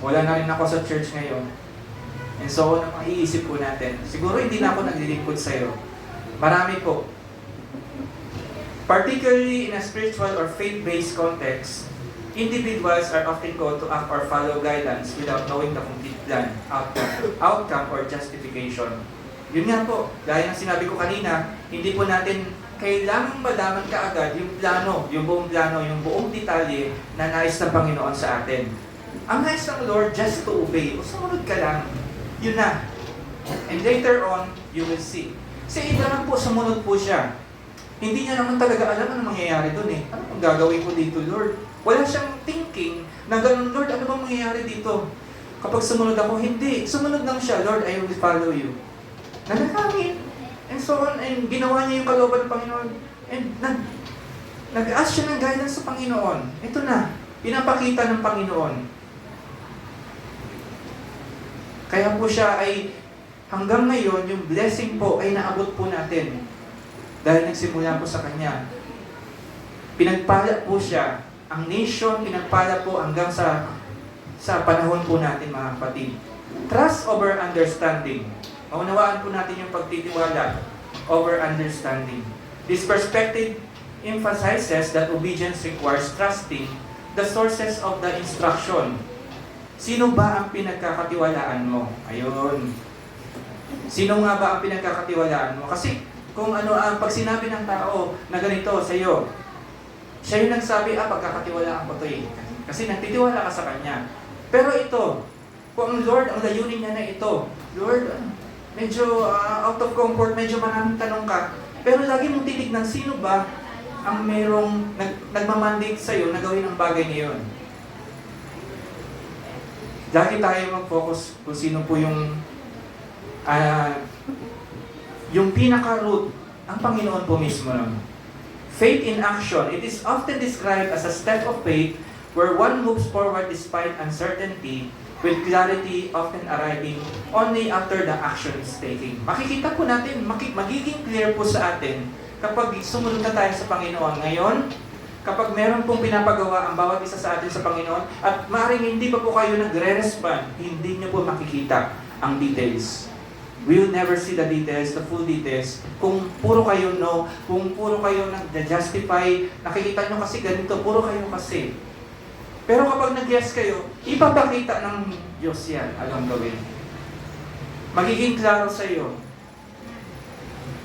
wala na rin ako sa church ngayon. And so, ano ang iisip po natin? Siguro, hindi na ako naglilingkod sa iyo. Marami po. Particularly in a spiritual or faith-based context, Individuals are often called to act or follow guidance without knowing the complete plan, outcome, or justification. Yun nga po, gaya ng sinabi ko kanina, hindi po natin kailangang malaman kaagad yung plano, yung buong detalye na nais ng Panginoon sa atin. Ang nais ng Lord, just to obey. O sumunod ka lang. Yun na. And later on, you will see. Si Abraham po, sumunod po siya. Hindi niya naman talaga alam ano mangyayari doon eh. Ano ang gagawin ko dito, Lord? Wala siyang thinking na ganun, Lord, ano bang mangyayari dito? Kapag sumunod ako, hindi. Sumunod lang siya, Lord, I will follow you. Nanalangin. And so on, and ginawa niya yung kalooban ng Panginoon. And nag-ask siya ng guidance sa Panginoon. Ito na, pinapakita ng Panginoon. Kaya po siya ay, hanggang ngayon, yung blessing po ay naabot po natin. Dahil nagsimula po sa Kanya. Pinagpala po siya. Ang nation, pinagpala po hanggang sa panahon po natin, mga kapatid. Trust over understanding. Maunawaan po natin yung pagtitiwala over understanding. This perspective emphasizes that obedience requires trusting the sources of the instruction. Sino ba ang pinagkakatiwalaan mo? Ayun. Sino nga ba ang pinagkakatiwalaan mo? Kasi kung pag sinabi ng tao na ganito sa iyo, siya yung nagsabi, pagkakatiwalaan ko to eh. Kasi nagtitiwala ka sa Kanya. Pero ito, kung ang Lord, ang layunin niya na ito, Lord, medyo out of comfort, medyo maraming tanong ka, pero lagi mong titignan sino ba ang merong nagmamandate sa'yo na gawin ang bagay niyon. Lagi tayo mag-focus kung sino po yung pinaka-root, ang Panginoon po mismo lang. Faith in action. It is often described as a step of faith where one moves forward despite uncertainty, with clarity often arriving only after the action is taken. Makikita po natin, magiging clear po sa atin kapag sumunod na tayo sa Panginoon. Ngayon, kapag meron pong pinapagawa ang bawat isa sa atin sa Panginoon, at maaaring hindi pa po kayo nagre-respond, hindi niyo po makikita ang details. We will never see the details, the full details. Kung puro kayo no, kung puro kayo nag-justify, nakikita nyo kasi ganito, puro kayo kasi. Pero kapag nag-yes kayo, ipapakita ng Diyos yan, alam gawin. Magiging klaro sa iyo.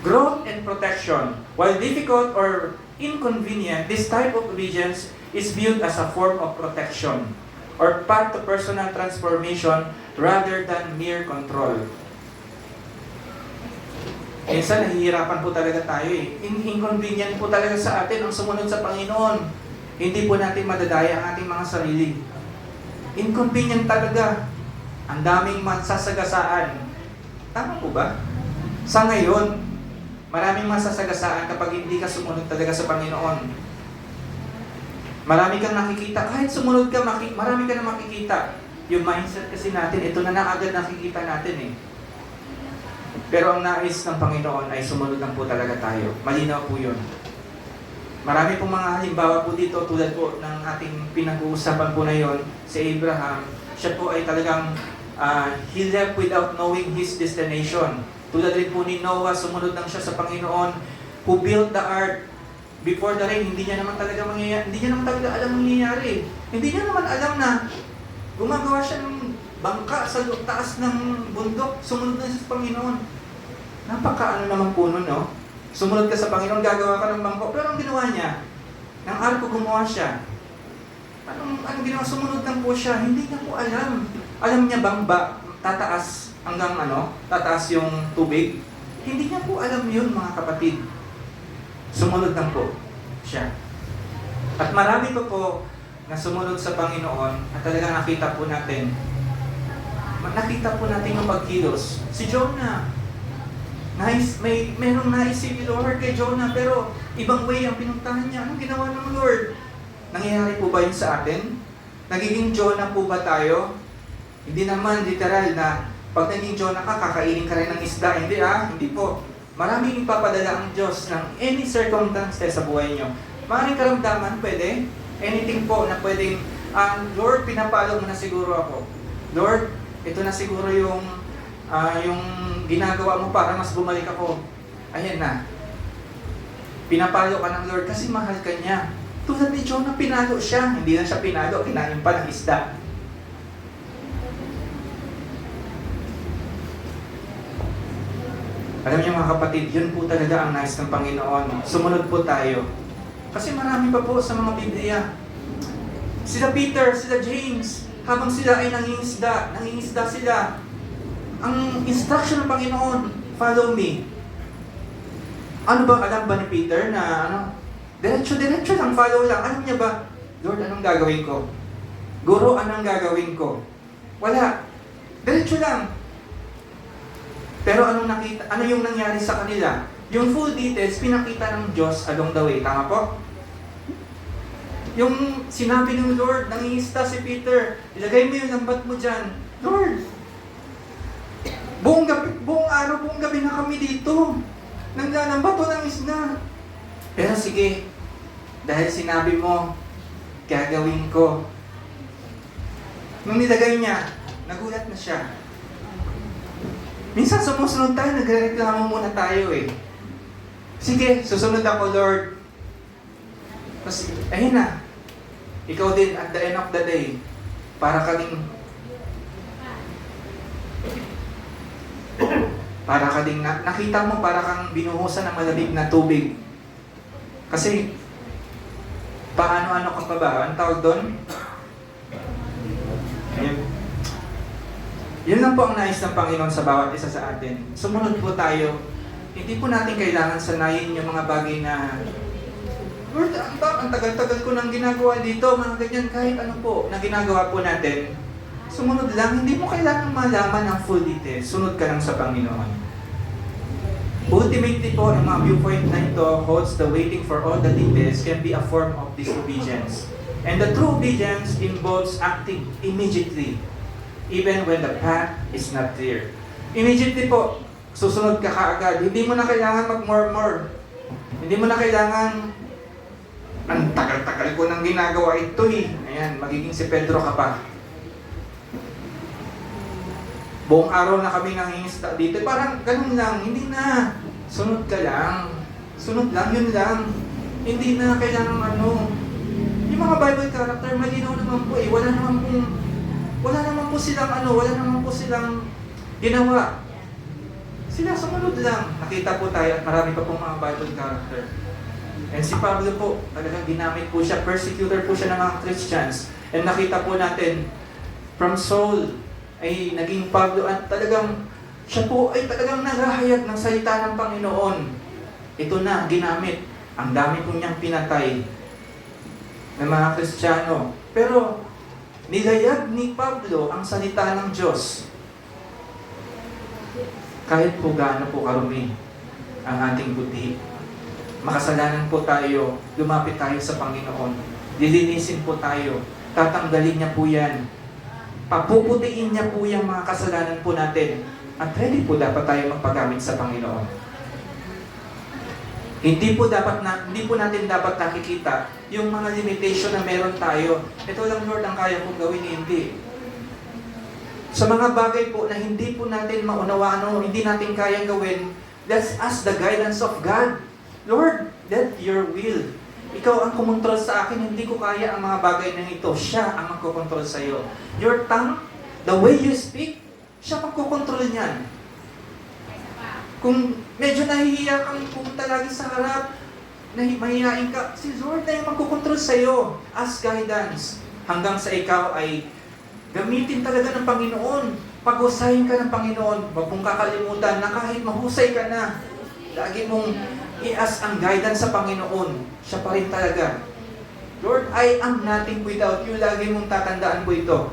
Growth and protection. While difficult or inconvenient, this type of obedience is viewed as a form of protection or path to personal transformation rather than mere control. Minsan, nahihirapan po talaga tayo eh. Inconvenient po talaga sa atin ang sumunod sa Panginoon. Hindi po natin madadaya ang ating mga sarili. Inconvenient talaga. Ang daming masasagasaan. Tama po ba? Sa ngayon, maraming masasagasaan kapag hindi ka sumunod talaga sa Panginoon. Marami kang nakikita. Kahit sumunod ka, marami ka na makikita. Yung mindset kasi natin, ito na agad nakikita natin eh. Pero ang nais ng Panginoon ay sumunod lang po talaga tayo. Malinaw po yun. Marami pong mga halimbawa po dito tulad po ng ating pinag-uusapan po na yon, si Abraham. Siya po ay talagang he left without knowing his destination. Tulad rin po ni Noah, sumunod lang siya sa Panginoon who built the ark before the rain. Hindi niya naman talaga alam ang nangyayari. Hindi niya naman alam na gumagawa siya ng bangka sa taas ng bundok, sumunod na siya sa Panginoon. Napaka naman po nun, no? Sumunod ka sa Panginoon, gagawa ka ng bangko. Pero ang ginawa niya, ng arko gumawa siya. Anong ginawa? Sumunod lang po siya. Hindi niya po alam. Alam niya bang tataas hanggang tataas yung tubig? Hindi niya po alam yun, mga kapatid. Sumunod lang po siya. At marami pa po na sumunod sa Panginoon at talagang nakita po natin yung pagkilos. Si Jonah, merong naisip ni Lord kay Jonah, pero ibang way ang pinuntahan niya. Anong ginawa ng Lord? Nangyayari po ba yun sa atin? Nagiging Jonah po ba tayo? Hindi naman literal na pag naging Jonah ka, kakainin ka rin ng isda. Hindi po. Maraming ipapadala ang Diyos ng any circumstances sa buhay niyo. Maraming karamdaman, pwede. Anything po na pwedeng, Lord, pinapalo mo na siguro ako. Lord, ito na siguro yung ginagawa mo para mas bumalik ako. Ayan na. Pinapalo ka ng Lord kasi mahal ka niya. Tulad ni Jonah, pinalo siya. Hindi na siya pinalo, kinain pa ng isda. Alam niyo mga kapatid, yun po talaga ang nais ng Panginoon. Sumunod po tayo. Kasi marami pa po sa mga Biblia. Sila Peter, sila James, habang sila ay nangingisda sila. Ang instruction ng Panginoon, follow me. Ano ba, alam ba ni Peter na diretso lang, follow lang. Alam niya ba, Lord, anong gagawin ko? Guro, anong gagawin ko? Wala. Diretso lang. Pero ano yung nangyari sa kanila? Yung full details, pinakita ng Diyos along the way. Tama po? Yung sinabi ng Lord, nangingisda si Peter, ilagay mo yung lambat mo dyan. Lord, buong araw, buong gabi na kami dito. Naglalambat o ng isda. Pero sige, dahil sinabi mo, gagawin ko. Nung nilagay niya, nagulat na siya. Minsan sumusunod tayo, nagrereklamo muna tayo eh. Sige, susunod ako, Lord. Tapos, ayun na. Ikaw din, at the end of the day, para ka ding nakita mo para kang binuhusan ng malamig na tubig. Kasi, paano-ano ka pa ba? Ang tawag doon? Ayun. Yun lang po ang nais ng Panginoon sa bawat isa sa atin. Sumunod po tayo. Hindi po natin kailangan sanayin yung mga bagay na, Lord, ang tagal-tagal ko nang ginagawa dito, mga ganyan, kahit ano po na ginagawa po natin. Sumunod lang, hindi mo kailangan malaman ang full details. Sunod ka lang sa Panginoon. Ultimately po, ang mga viewpoint na ito holds the waiting for all the details can be a form of disobedience. And the true obedience involves acting immediately, even when the path is not clear. Immediately po, susunod ka kaagad. Hindi mo na kailangan mag-murmur. Hindi mo na kailangan, ang tagal-tagal ko nang ginagawa ito eh. Ayan, magiging si Pedro ka pa. Buong araw na kami nangingisda dito. Parang ganun lang, hindi na. Sunod ka lang. Sunod lang, yun lang. Hindi na kailangan Yung mga Bible character, malinaw naman po eh. Wala naman po silang ginawa. Sila sumunod lang. Nakita po tayo at marami pa pong mga Bible character. And si Pablo po, talagang ginamit po siya, persecutor po siya ng mga Christians. And nakita po natin, from Saul, ay naging Pablo at talagang siya po ay talagang naghahayag ng salita ng Panginoon. Ito na, ginamit. Ang dami po niyang pinatay ng mga Kristiyano. Pero, nilayag ni Pablo ang salita ng Diyos. Kahit po gaano po karumi ang ating buti. Makasalanan po tayo, lumapit tayo sa Panginoon. Lilinisin po tayo. Tatanggalin niya po yan. Papuputiin niya po yung mga kasalanan po natin. At ready po dapat tayo magpagamit sa Panginoon. Hindi po natin dapat nakikita yung mga limitation na meron tayo. Ito lang, Lord, ang kaya kong gawin, hindi. Sa mga bagay po na hindi po natin maunawaan o hindi natin kayang gawin, let's ask the guidance of God. Lord, let your will. Ikaw ang kumontrol sa akin, hindi ko kaya ang mga bagay na ito. Siya ang magkokontrol sa iyo. Your tongue, the way you speak, siya magkokontrol niyan. Kung medyo nahihiya kang pumunta lagi sa harap, mahihain ka, si Lord na yung magkokontrol sa iyo. Ask guidance. Hanggang sa ikaw ay gamitin talaga ng Panginoon. Pag-husayin ka ng Panginoon. Huwag mong kakalimutan na kahit mahusay ka na, lagi mong i-ask ang guidance sa Panginoon. Siya pa rin talaga. Lord, I am nothing without you. Lagi mong tatandaan po ito.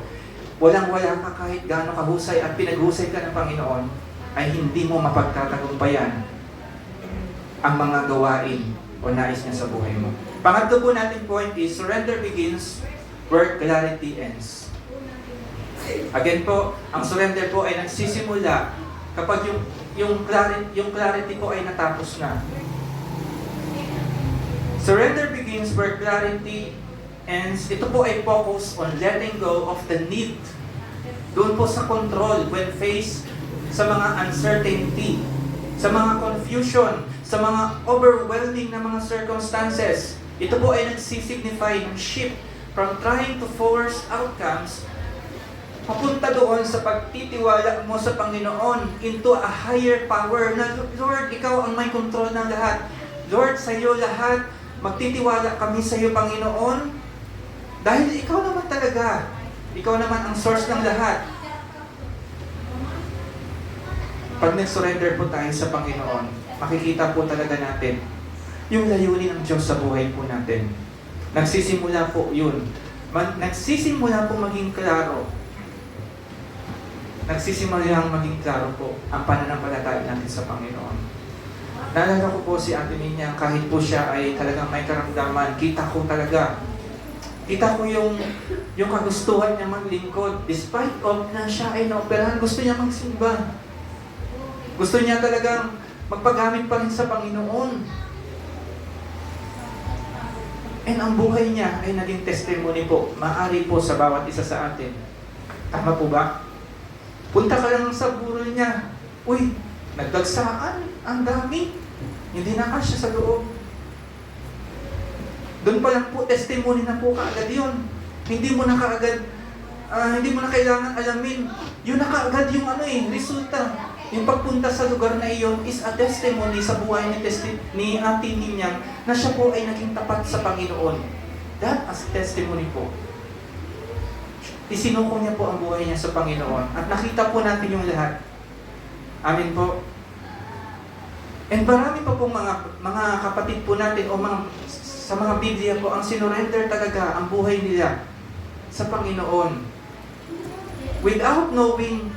Walang-wala ka kahit gaano kahusay at pinaghusay ka ng Panginoon, ay hindi mo mapagtatagumpayan ang mga gawain o nais niya sa buhay mo. Pangatlo po natin point is, surrender begins where clarity ends. Again po, ang surrender po ay nagsisimula kapag yung clarity po ay natapos na. Surrender begins where clarity ends. Ito po ay focus on letting go of the need. Doon po sa control when faced sa mga uncertainty, sa mga confusion, sa mga overwhelming na mga circumstances. Ito po ay nagsisignify ng shift from trying to force outcomes papunta doon sa pagtitiwala mo sa Panginoon into a higher power na, Lord, ikaw ang may control ng lahat. Lord, sa iyo lahat, magtitiwala kami sa iyo, Panginoon, dahil ikaw naman talaga. Ikaw naman ang source ng lahat. Pag nag-surrender po tayo sa Panginoon, makikita po talaga natin yung layunin ng Diyos sa buhay po natin. Nagsisimula po yun. Nagsisimula po maging klaro. Nagsisimula maging klaro po ang pananampalataya natin sa Panginoon. Naalala ko po si Ate Minya, kahit po siya ay talagang may karamdaman, kita ko yung kagustuhan niya maglingkod. Despite of na siya ay naoperahan, gusto niya magsimba. Gusto niya talagang magpagamit pa rin sa Panginoon. And ang buhay niya ay naging testimony po, maari po sa bawat isa sa atin. Tama po ba? Punta ka lang sa burol niya. Uy, nagdagsaan, ang dami. Hindi na kasya sa loob. Doon pa lang po, testimony na po kaagad yun. Hindi mo na kailangan alamin. Yun na kaagad yung resulta. Yung pagpunta sa lugar na iyon is a testimony sa buhay ni Ate Ninyang na siya po ay naging tapat sa Panginoon. That as testimony po. Isinuko niya po ang buhay niya sa Panginoon at nakita po natin yung lahat. Amin po. And marami pa pong mga kapatid po natin o sa mga Biblia po ang sinurrender talaga ang buhay nila sa Panginoon. Without knowing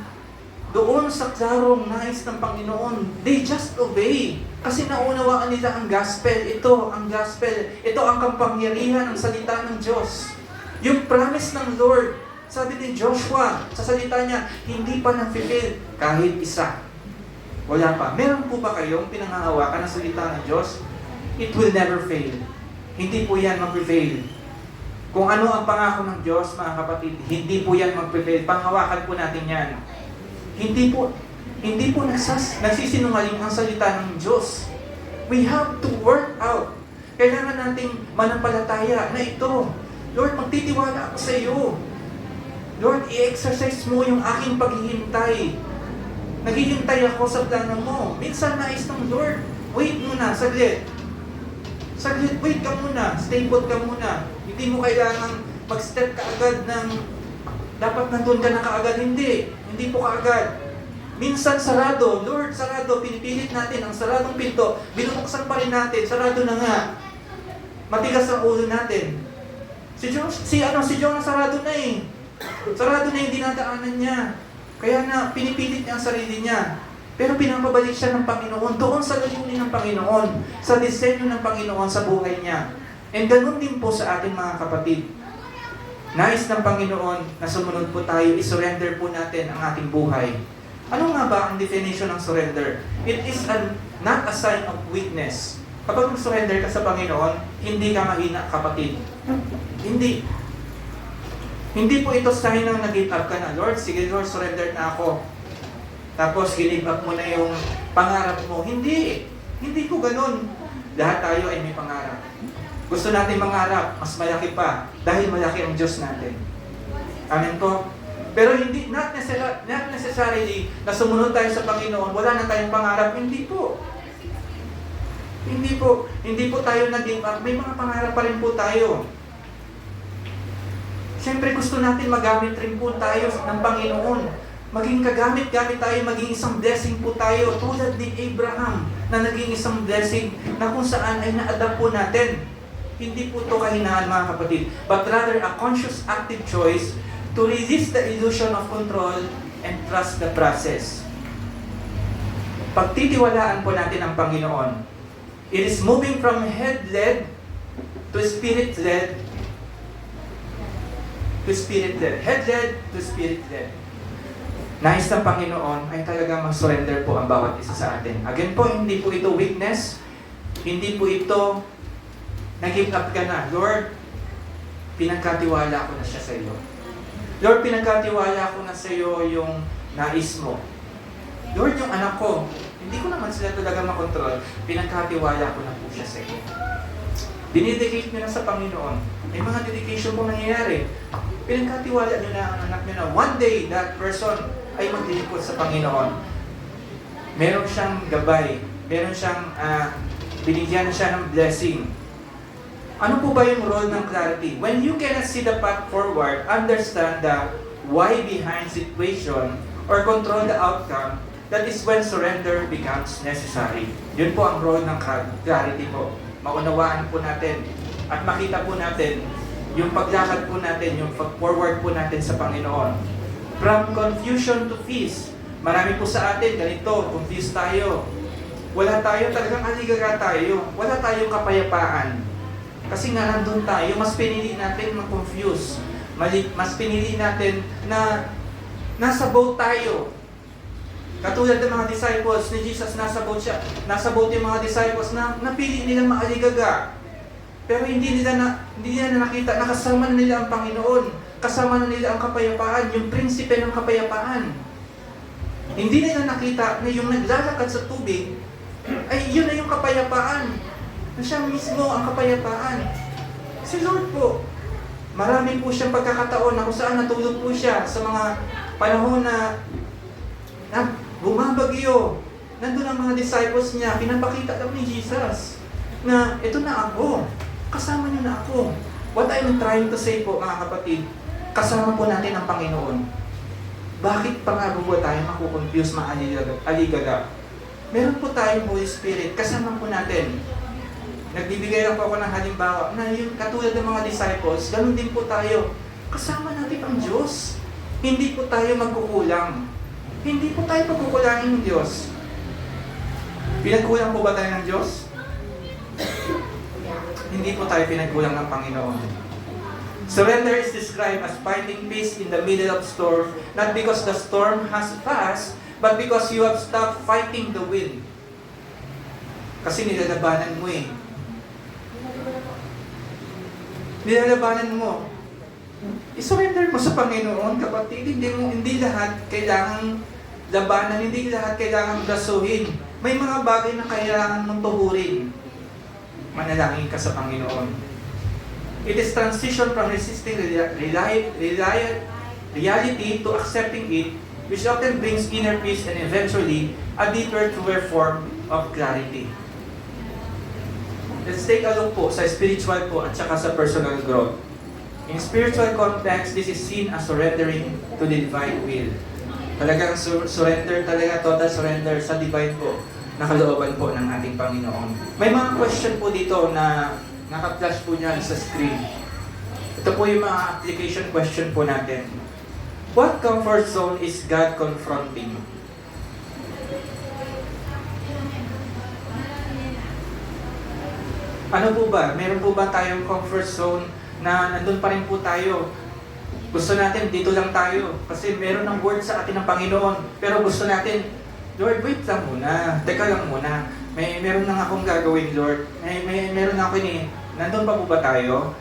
doon sa klarong nais ng Panginoon, they just obey. Kasi naunawaan nila ang gospel. Ito ang gospel. Ito ang kapangyarihan ng salita ng Diyos. Yung promise ng Lord. Sabi ni Joshua sa salita niya, hindi pa na-fulfill kahit isa. Wala pa. Meron po ba kayong pinangangawakan ng salita ng Diyos? It will never fail. Hindi po yan mag-prevail. Kung ano ang pangako ng Diyos, mga kapatid, hindi po yan mag-prevail. Panghawakan po natin yan. Hindi po nagsisinungaling ang salita ng Diyos. We have to work out. Kailangan nating manampalataya na ito. Lord, magtitiwala ako sa iyo. Lord, i-exercise mo yung aking paghihintay. Naghihintay ako sa plano mo. Minsan nais ng Lord, wait muna, saglit. Saglit, wait ka muna. Stay put ka muna. Hindi mo kailangang mag-step ka agad ng dapat nandun ka na kaagad. Hindi po kaagad. Minsan sarado. Lord, sarado. Pinipilit natin ang saradong pinto. Binubuksan pa rin natin. Sarado na nga. Matigas ang ulo natin. Si John sarado na eh. Sarado na yung dinadaanan niya. Kaya na pinipilit niya ang sarili niya. Pero pinapabalik siya ng Panginoon doon sa layunin ng Panginoon, sa disenyo ng Panginoon sa buhay niya. And ganun din po sa ating mga kapatid. Nais ng Panginoon na sumunod po tayo, isurrender po natin ang ating buhay. Ano nga ba ang definition ng surrender? It is not a sign of weakness. Kapag surrender ka sa Panginoon, hindi ka mahina, kapatid. Hindi. Hindi po ito sign na nag-give up ka na. Lord, sige Lord, surrender na ako. Tapos give up mo na yung pangarap mo. Hindi. Hindi po ganun. Lahat tayo ay may pangarap. Gusto natin mangarap, mas malaki pa. Dahil malaki ang Diyos natin. Amen po? Pero hindi, not necessarily na sumunod tayo sa Panginoon, wala na tayong pangarap. Hindi po. Hindi po tayo nag-give up. May mga pangarap pa rin po tayo. Siyempre gusto natin magamit rin po tayo ng Panginoon. Maging kagamit-gamit tayo, maging isang blessing po tayo. Tulad ni Abraham na naging isang blessing na kung saan ay na-adapt po natin. Hindi po ito kahinaan, mga kapatid. But rather a conscious active choice to resist the illusion of control and trust the process. Pagtitiwalaan po natin ang Panginoon. It is moving from head-led to spirit-led to spirit-led. Head-led to spirit-led. Nais ng Panginoon ay talagang mag-surrender po ang bawat isa sa atin. Again po, hindi po ito weakness. Hindi po ito nag-give up ka na. Lord, pinagkatiwala ko na siya sa iyo. Lord, pinagkatiwala ko na sa iyo yung nais mo. Lord, yung anak ko, hindi ko naman sila talaga makontrol. Pinagkatiwala ko na po siya sa iyo. Dinedicate nyo na sa Panginoon. May mga dedication pong nangyayari. Pinagkatiwala nyo na ang anak nyo na one day that person ay maglilingkod sa Panginoon. Meron siyang gabay. Meron siyang binigyan siya ng blessing. Ano po ba yung role ng clarity? When you cannot see the path forward, understand the why behind situation, or control the outcome, that is when surrender becomes necessary. Yun po ang role ng clarity po. Maunawaan po natin at makita po natin yung paglakad po natin, yung forward po natin sa Panginoon. From confusion to peace. Marami po sa atin, ganito, confused tayo. Wala tayo, talagang aligaga tayo. Wala tayong kapayapaan. Kasi nga nandun tayo, mas pinili natin mag-confuse. Mas pinili natin na nasa boat tayo. Katulad ng mga disciples ni Jesus, nasa boat yung mga disciples na napili nilang maaligaga. Pero hindi nila nakita na kasama na nila ang Panginoon. Kasama na nila ang kapayapaan, yung prinsipe ng kapayapaan. Hindi nila nakita na yung naglalakad sa tubig, ay yun na yung kapayapaan. Na siya mismo ang kapayapaan. Si Lord po, marami po siyang pagkakataon na kung saan natulog po siya sa mga panahon na bumabagyo. Nandun ang mga disciples niya, pinapakita lang ni Jesus na ito na ako, kasama niyo na ako. What I'm trying to say po mga kapatid, kasama po natin ang Panginoon. Bakit pa nga po tayo makukonfuse, maaligaga? Meron po tayong Holy Spirit, kasama po natin. Nagbibigay lang po ako ng halimbawa na yung katulad ng mga disciples, ganun din po tayo. Kasama natin ang Diyos. Hindi po tayo magkukulang. Hindi po tayo pagkukulangin ng Diyos. Pinagkulang po ba tayo ng Diyos? Hindi po tayo pinagkulang ng Panginoon. Surrender is described as finding peace in the middle of storm, not because the storm has passed, but because you have stopped fighting the wind. Kasi nilalabanan mo eh. Nilalabanan mo. I-surrender mo sa Panginoon, kapatid. Hindi lahat kailangang labanan, hindi lahat kailangang gasuhin. May mga bagay na kailangan mong tuhurin. Manalangin ka sa Panginoon. It is transition from resisting reality to accepting it, which often brings inner peace and eventually a deeper, truer form of clarity. Let's take a look po sa spiritual po at saka sa personal growth. In spiritual context, this is seen as surrendering to the divine will. Talagang surrender talaga, total surrender sa divine po, na kalooban po ng ating Panginoon. May mga question po dito na naka-flash po niyan sa screen. Ito po yung mga application question po natin. What comfort zone is God confronting? Ano po ba? Meron po ba tayong comfort zone na nandun pa rin po tayo? Gusto natin, dito lang tayo. Kasi meron ng word sa atin ng Panginoon. Pero gusto natin, Lord, wait lang muna. Teka lang muna. Meron lang akong gagawin, Lord. Meron ako ni. Nandun pa po ba tayo?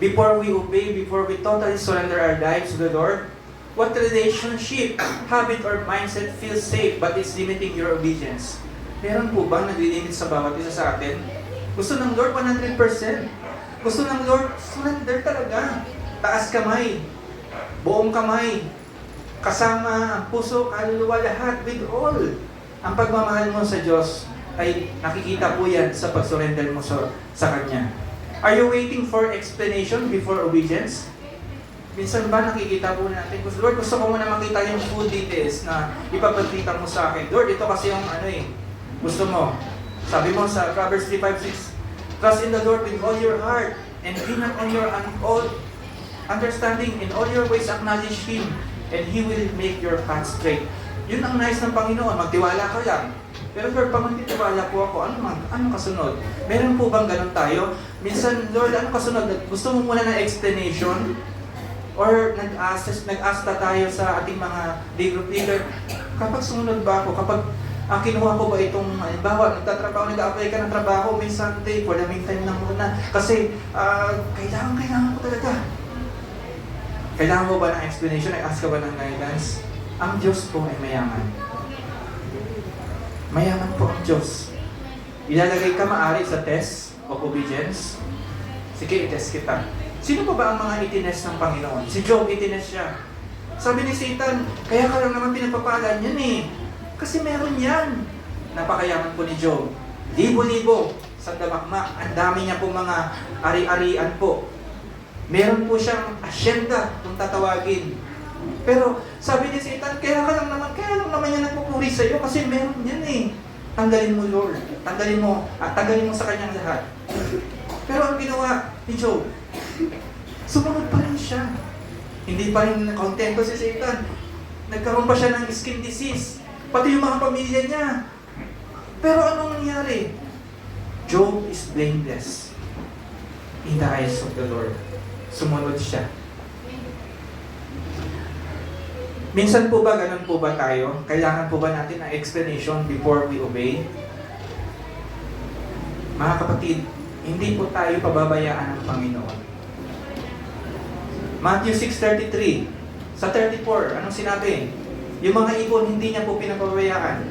Before we obey, before we totally surrender our lives to the Lord, what relationship, habit, or mindset feels safe but is limiting your obedience? Meron po bang naglilimit sa bawat isa sa atin? Gusto ng Lord 100%. Gusto ng Lord, surrender talaga. Taas kamay, buong kamay, kasama ang puso, kaluluwa, lahat, with all. Ang pagmamahal mo sa Diyos ay nakikita po yan sa pag-surrender mo sa Kanya. Are you waiting for explanation before obedience? Minsan ba nakikita po natin, Lord, gusto ko muna makita yung full details na ipapagkita mo sa akin. Lord, ito kasi yung gusto mo. Sabi mo sa Proverbs 3:5-6, trust in the Lord with all your heart and lean not on your own understanding. In all your ways acknowledge Him and He will make your path straight. Yun ang nais ng Panginoon, magtiwala ka lang. Pero Lord, pag magtitiwala po ako, ano kasunod? Meron po bang ganun tayo? Minsan, Lord, ano kasunod? Gusto mo muna ng explanation? Or nag-ask tayo sa ating mga day group leader, kapag sumunod ba ako? Kapag kinuha ko ba itong, halimbawa, nag-apply ka ng trabaho, may Sunday, for the meantime lang muna. Kasi, kailangan ko talaga. Kailangan mo ba ng explanation? Nag-ask ka ba ng guidance? Ang Diyos po ay mayaman. Mayaman po ang Diyos. Ilalagay ka maaari sa test, of obedience? Sige, itest kita. Sino pa ba ang mga itinest ng Panginoon? Si Job, itinest siya. Sabi ni Satan, kaya ka lang naman pinagpapalan yan eh. Kasi meron yan. Napakayaman po ni Job. Libo-libo sa damakmak. Ang dami niya po mga ari-arian po. Meron po siyang asyenda kung tatawagin. Pero sabi ni Satan, kaya lang naman yan nagpupuri sa iyo kasi meron yan eh. Tanggalin mo, Lord. Tanggalin mo sa kanyang lahat. Pero ang ginawa ni Job, sumunod pa rin siya. Hindi pa rin kontento si Satan. Nagkaroon pa siya ng skin disease. Pati yung mga pamilya niya. Pero anong nangyari? Job is blameless in the eyes of the Lord. Sumunod siya. Minsan po ba, ganun po ba tayo? Kailangan po ba natin ng explanation before we obey? Mga kapatid, hindi po tayo pababayaan ng Panginoon. Matthew 6:33, sa 34, anong sinabi? Yung mga ibon, hindi niya po pinapabayaan.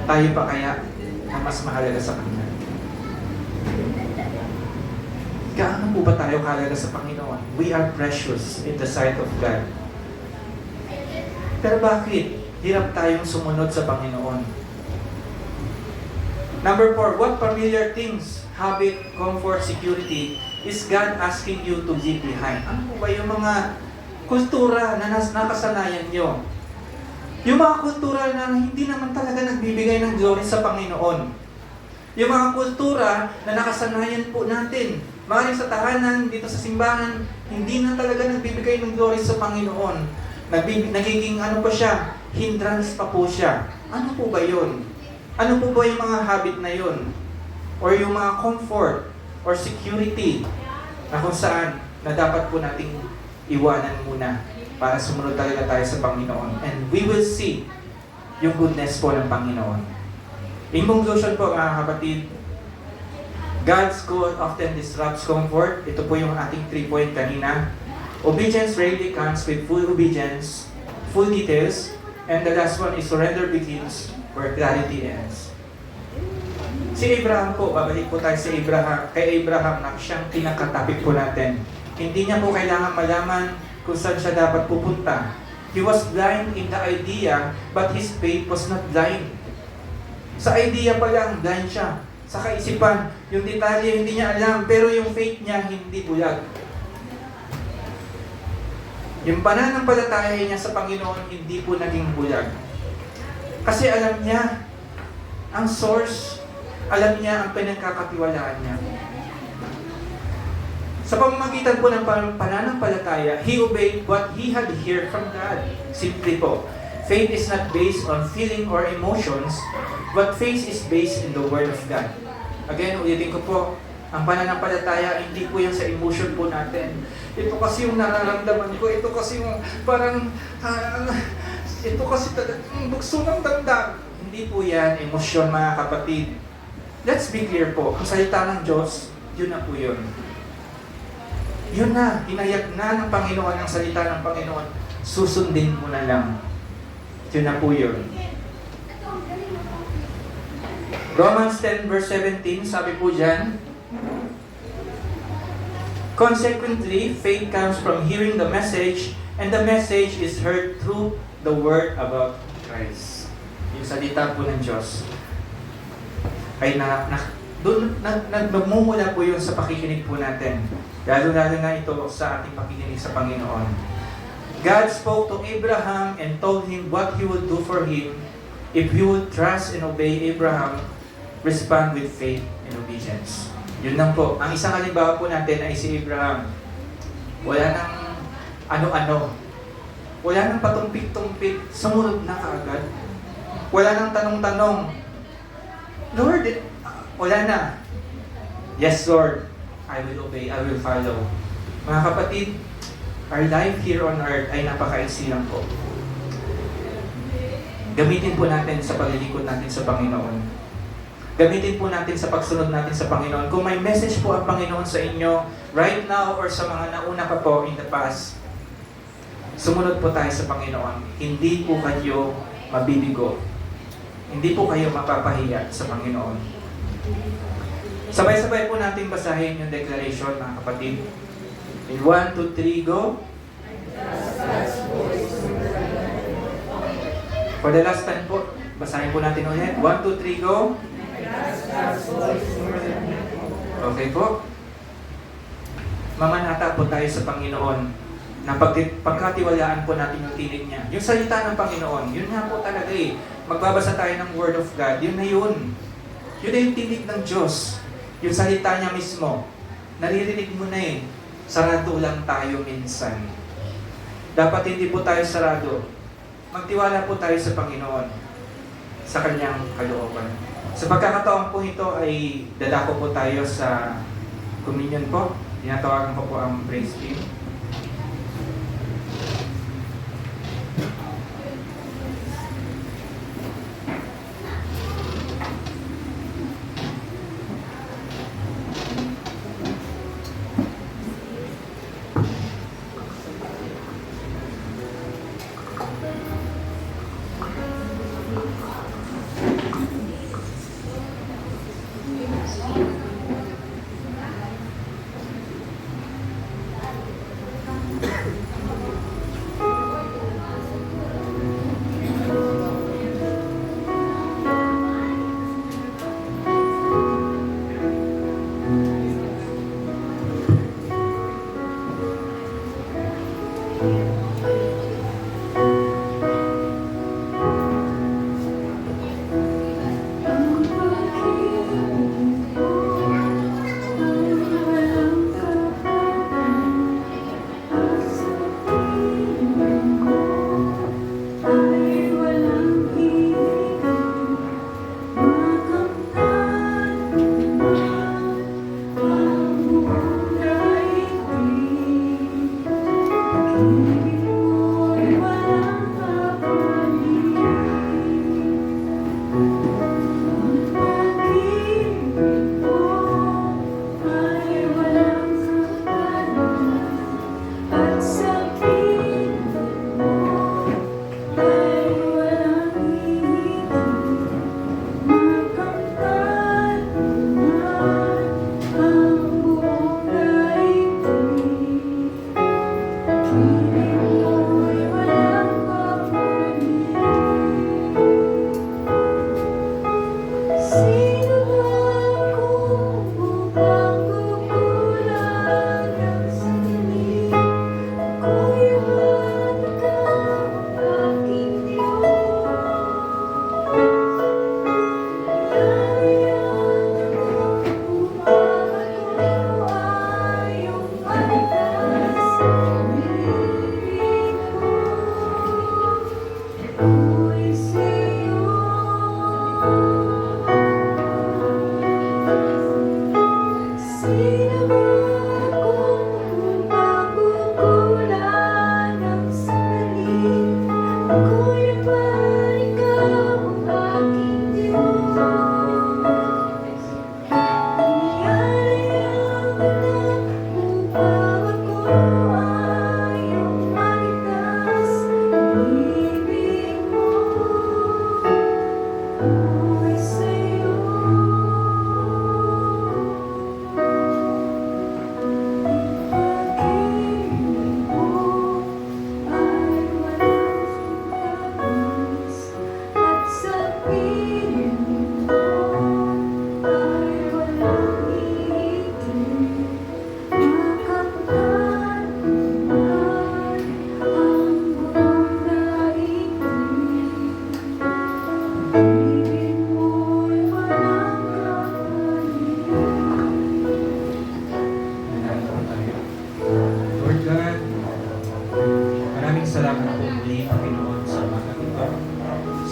Tayo pa kaya na mas mahalaga sa Kanya? Gaano po ba tayo kahalaga sa Panginoon? We are precious in the sight of God. Pero bakit hirap tayong sumunod sa Panginoon? Number 4, what familiar things, habit, comfort, security is God asking you to leave behind? Ano po ba yung mga kultura na nakasanayan nyo? Yung mga kultura na hindi naman talaga nagbibigay ng glory sa Panginoon. Yung mga kultura na nakasanayan po natin. Maaaring sa tahanan, dito sa simbahan, hindi na talaga nagbibigay ng glory sa Panginoon. Nagiging ano pa siya, hindrance pa po siya. Ano po ba yun? Ano po ba yung mga habit na yun? Or yung mga comfort or security na kung saan na dapat po nating iwanan muna para sumunod talaga tayo sa Panginoon. And we will see yung goodness po ng Panginoon. In conclusion po mga kapatid, God's call often disrupts comfort. Ito po yung ating 3-point kanina. Obedience rarely comes with full obedience, full details, and the last one is surrender begins where clarity ends. Si Abraham po, babalik po tayo kay Abraham na siyang kinakatapik po natin. Hindi niya po kailangan malaman kung saan siya dapat pupunta. He was blind in the idea, but his faith was not blind. Sa idea pa lang, blind siya. Sa kaisipan, yung detalye hindi niya alam, pero yung faith niya hindi bulag. Yung pananampalataya niya sa Panginoon hindi po naging bulag. Kasi alam niya ang source, alam niya ang pinagkakatiwalaan niya. Sa pamamagitan po ng pananampalataya, he obeyed what he had heard from God. Simply po, faith is not based on feeling or emotions, but faith is based in the Word of God. Again, ulitin ko po, ang pananampalataya, hindi po yan sa emotion po natin. Ito kasi yung nararamdaman ko, ito kasi yung parang, ito kasi bukso ng damdam. Hindi po yan emosyon mga kapatid. Let's be clear po, ang salita ng Diyos, yun na po yun. Yun na, hinayag na ng Panginoon ang salita ng Panginoon. Susundin mo na lang. Yun na po yun. Romans 10 verse 17, sabi po dyan, consequently, faith comes from hearing the message, and the message is heard through the word about Christ. Yung salita po ng Diyos ay nagmumula po yun sa pakikinig po natin. Lalo-lalo na ito sa ating pakikinig sa Panginoon. God spoke to Abraham and told him what He would do for him if he would trust and obey. Abraham respond with faith and obedience. Yun lang po. Ang isang halimbawa po natin ay si Abraham. Wala nang ano-ano. Wala nang patumpik-tumpik. Sumunod na kaagad. Wala nang tanong-tanong. Lord, wala na. Yes, Lord. I will obey. I will follow. Mga kapatid, our life here on earth ay napaka-easy lang po. Gamitin po natin sa paglilingkod natin sa Panginoon. Gamitin po natin sa pagsunod natin sa Panginoon. Kung may message po ang Panginoon sa inyo, right now or sa mga nauna pa po in the past, sumunod po tayo sa Panginoon. Hindi po kayo mabibigo. Hindi po kayo mapapahiya sa Panginoon. Sabay-sabay po natin basahin yung declaration, mga kapatid. In 1, 2, 3, go. For the last time po, basahin po natin ulit. 1, 2, 3, go. Okay po. Mamanata po tayo sa Panginoon na pagkatiwalaan po natin yung tinig niya. Yung salita ng Panginoon, yun nga po talaga eh. Magbabasa tayo ng Word of God, yun na yun. Yun na yung tinig ng Diyos. Yung salita niya mismo. Naririnig mo na eh. Sarado lang tayo minsan. Dapat hindi po tayo sarado. Magtiwala po tayo sa Panginoon, sa Kanyang kalooban. Sa pagkakataon po ito ay dadako po tayo sa communion po. Tinatawagan ko po ang praise team.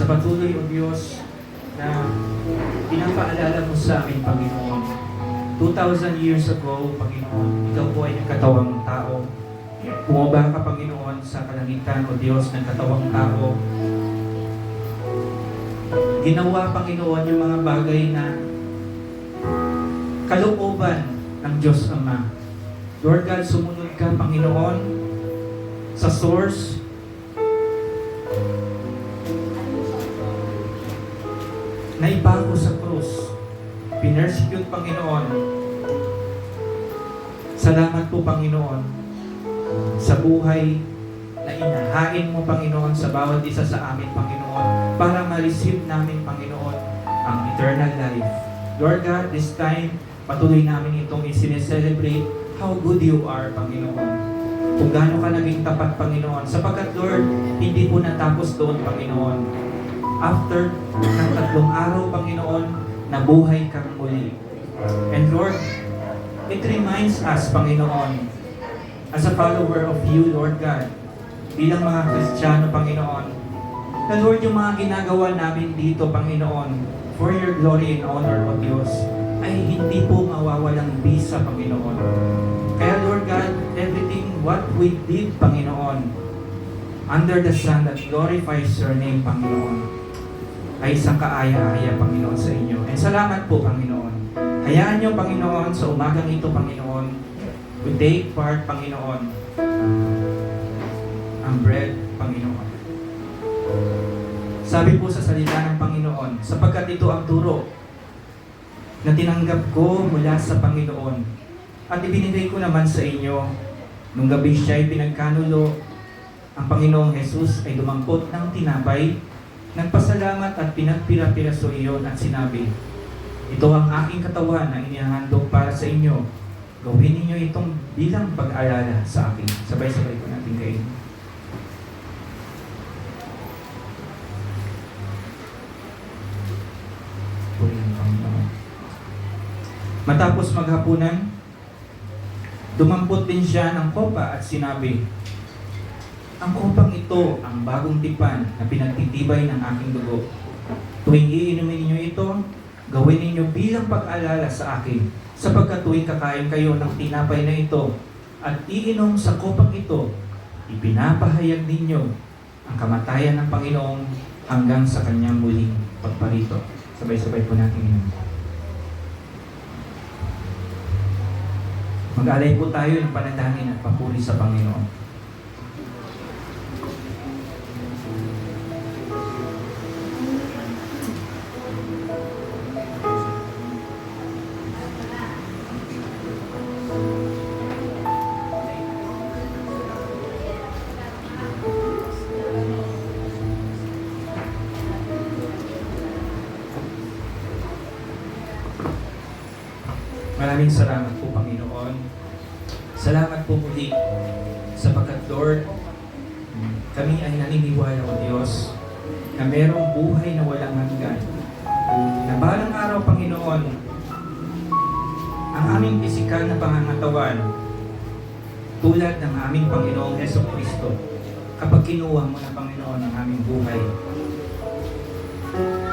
sa patuloy, O Diyos, na pinapaalala mo sa amin, Panginoon. 2,000 years ago, Panginoon, Ikaw po ay nagkatawang tao. Bumaba ka, Panginoon, sa kalangitan, O Diyos, ng katawang tao. Ginawa, Panginoon, yung mga bagay na kalooban ng Diyos Ama. Lord God, sumunod ka, Panginoon, sa source. Naipako sa krus. pinersecute, Panginoon. Salamat po, Panginoon, sa buhay na inahain mo, Panginoon, sa bawat isa sa amin, Panginoon, para ma-receive namin, Panginoon, ang eternal life. Lord God, this time, patuloy namin itong isineselebrate how good you are, Panginoon. Kung gaano ka naging tapat, Panginoon. Sapagkat, Lord, hindi po natapos doon, Panginoon. After ng 3 araw, Panginoon, nabuhay kang muli. And Lord, it reminds us, Panginoon, as a follower of you, Lord God, bilang mga Kristiyano, Panginoon, na Lord, yung mga ginagawa namin dito, Panginoon, for your glory and honor, O Diyos, ay hindi po mawawalang bisa, Panginoon. Kaya Lord God, everything what we did, Panginoon, under the sun that glorifies your name, Panginoon, ay isang kaaya-aya, Panginoon, sa inyo. And salamat po, Panginoon. Hayaan niyo, Panginoon, sa umagang ito, Panginoon, we take part, Panginoon, ang bread, Panginoon. Sabi po sa salita ng Panginoon, sapagkat ito ang turo na tinanggap ko mula sa Panginoon at ibinigay ko naman sa inyo. Nung gabi siya ay pinagkanulo, ang Panginoong Jesus ay dumampot ng tinapay, nagpasalamat at pinagpira-piraso iyon at sinabi, ito ang aking katawan na inihahandog para sa inyo. Gawin ninyo itong bilang pag-alala sa akin. Sabay-sabay ko natin kainin. Matapos maghapunan, dumampot din siya ng kopa at sinabi, ang kopang ito ang bagong tipan na pinagtitibay ng aking dugo. Tuwing iinumin ninyo ito, gawin ninyo bilang pag-alala sa akin, sapagkat tuwing kakain kayo ng tinapay na ito at iinom sa kopang ito, ipinapahayag ninyo ang kamatayan ng Panginoong hanggang sa kanyang muling pagparito. Sabay-sabay po natin inom. Mag-alay po tayo ng panalangin at papuri sa Panginoon. Maraming salamat po, Panginoon. Salamat po muli sapagkat, Lord, kami ay naniniwala, O Diyos, na merong buhay na walang hanggan. Na balang araw, Panginoon, ang aming pisikal na pangangatawan, tulad ng aming Panginoong Jesucristo, kapag kinuha mo na, Panginoon, ang aming buhay,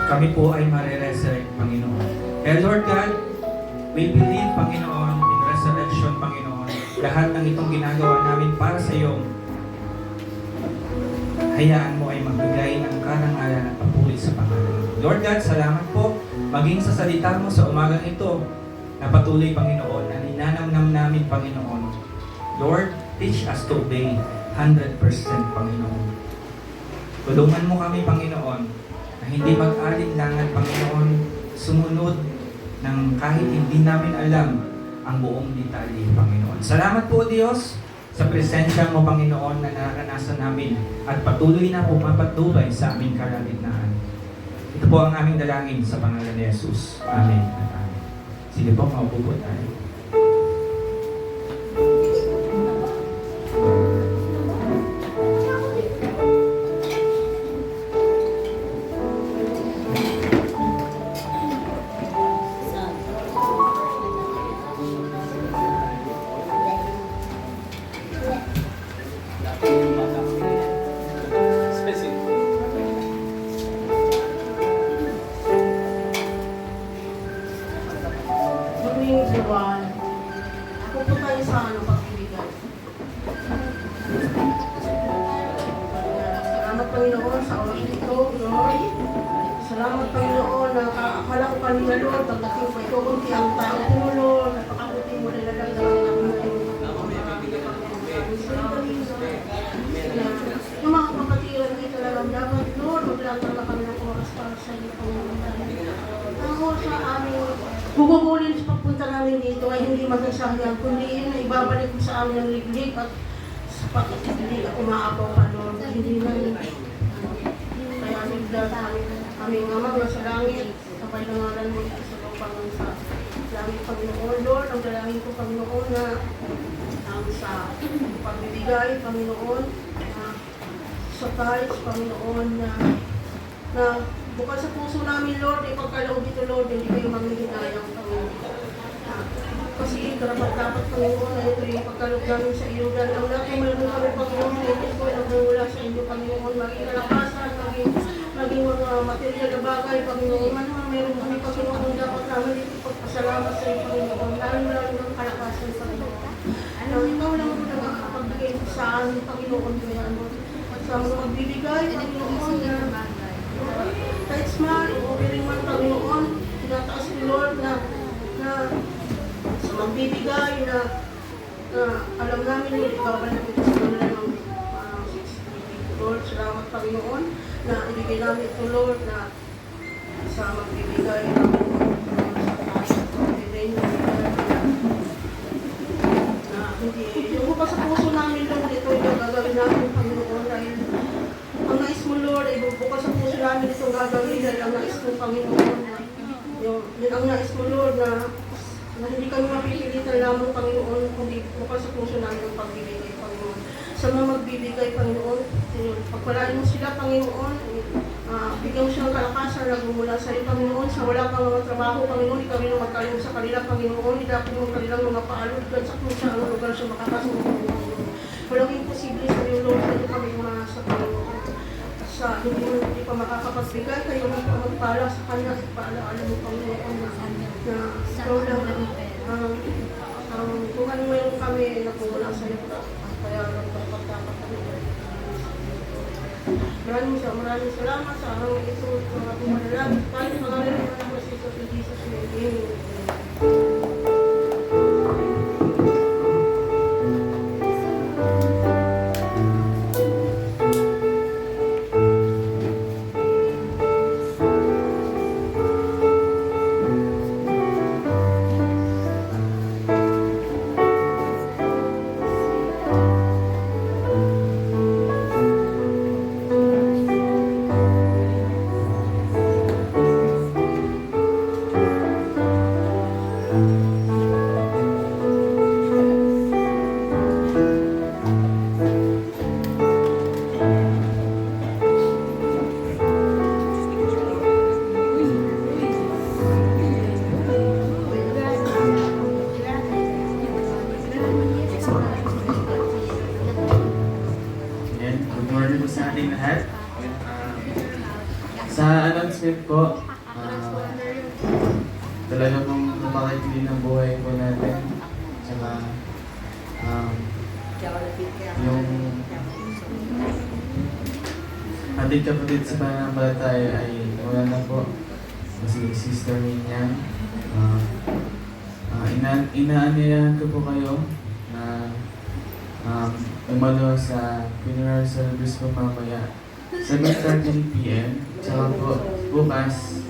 kami po ay mare-resurrect, Panginoon. And Lord God, we believe, Panginoon, in resurrection, Panginoon. Lahat ng itong ginagawa namin para sa iyo, hayaan mo ay magbigay ng karangalan at papuri sa pangalan. Lord God, salamat po, maging sa salita mo sa umagang ito, na patuloy, Panginoon, na ninanamnam namin, Panginoon. Lord, teach us to obey 100%, Panginoon. Tulungan mo kami, Panginoon, na hindi mag-alinlangan, Panginoon, sumunod ng kahit hindi namin alam ang buong detalye, Panginoon. Salamat po, Diyos, sa presensya mo, Panginoon, na naranasan namin at patuloy na pumapatubay sa aming kalagitnaan. Ito po ang aming dalangin sa pangalan ni Jesus. Amen at amen. Sige po, maupo po tayo. Ako po tayo sa pagbibigan. Salamat, Panginoon, sa oras ito, Lord. Salamat, Panginoon, na akala ko kanina, Lord, pagdating ko ito, kunti ang tao po, Lord. Napakabuti mo na nagagawa ng yung mga kapatiran dito na dapat, Lord, maglaan talaga kami ng oras para sa iyo, Panginoon. Ang sa aming bububulin sa pagpunta namin dito ay hindi masasayang, kundi yun ay ibabalik mo sa amin ang liglig at sapagkat hindi ka umaapaw ka, Lord. Hindi na kaya nagdala aming Ama na sa langit, kapay nangalan mo ito sa lupang sa langit, Panginoon. Lord, ang dalangin ko, Panginoon, na ang sa pagbibigay, Panginoon, sa tithes, Panginoon, na bukas sa puso namin, Lord, ipagkaloob ito, Lord, hindi kayo manghihinayang, Panginoon. Kasi dapat, Panginoon, na ito yung pagkaloob namin sa iyo. Dahil ang lahat ng meron kami, Panginoon, na ito po ay nagmumula sa inyo, Panginoon, maging kalakasan, maging mga material na bagay, Panginoon. Ano ang meron kami, Panginoon, dapat namin ito pagpasalamat sa iyo, Panginoon. Lalo ng kalakasan, Panginoon. Ikaw lang po nakakapagbigay sa amin, Panginoon, kaya ano. At sa mga magbibigay, Panginoon, na kahit small o offering man, Panginoon, tinataas ni Lord na sa magbibigay na alam namin yung ibabalik ito sa kanila ng Lord. Salamat, Panginoon, na ibigay namin ito, Lord, na sa magbibigay namin na hindi yung bukas sa puso namin, Lord, ito yung gagawin namin, Panginoon, dahil ang nais mo, Lord, ay bukas sa puso namin itong gagawin dahil ang nais mo, Panginoon, yun ang nais mo, Lord, na hindi kami mapipilitan lamang, Panginoon, kundi bukas sa puso namin ang pagbibigay, Panginoon. Sa mga magbibigay, Panginoon, pagpalain mo sila, Panginoon, bigyan mo siya ng kalakasan na gumula sa iyo, Panginoon, sa wala pang mga trabaho, Panginoon, ikaw rin ang magkalim sa kanila, Panginoon, idapin mo kanilang mga paalod sa kung saan ang lugar siya makakasama, Panginoon. Walang imposible sa iyo, Lord, na ito kami umasa, Panginoon. Sa hindi pa makakapagbigay, kayo ang magpala sa kanya at paalaala mo, Panginoon, na ikaw lang kung ano meron kami na kumula sa iyo, kaya dapat kami. Maraming salamat sa araw ito, mga pumanalangin, tayo pangalan ng mga masito sa Jesus name. sa ating lahat. Sa announcement po, talaga pong napakikli ng buhay po natin. Tsaka yung ating kapatid sa pananampalataya ay wala na po. Kasi Sister Minyan. Inaanyayahan ko po kayo na umalo sa funeral service po mamaya 7:30 PM. Tsaka po bukas,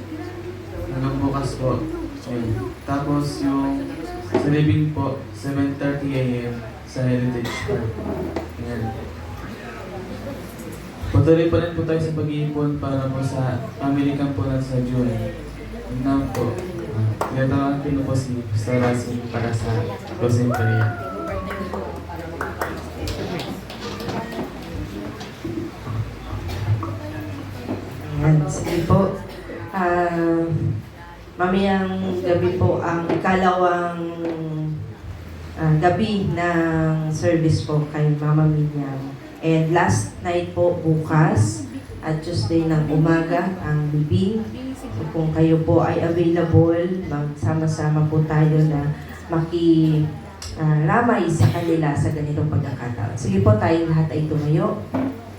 hanggang bukas po. Tapos yung sa living po 7:30 AM sa Heritage Park. Ayan. Patuloy pa rin po tayo sa pag-iipon para po sa family camp po na sa June. Now po, tinatawagan ko na po si Sarasi para sa closing prayer. Ayan, sige po. Mamayang gabi po ang ikalawang gabi ng service po kay Mama Minyan. And last night po bukas at Tuesday ng umaga ang libing. So kung kayo po ay available, magsama-sama po tayo na makiramay sa kanila sa ganitong pagkakataon. Sige po, tayo lahat ay tumayo.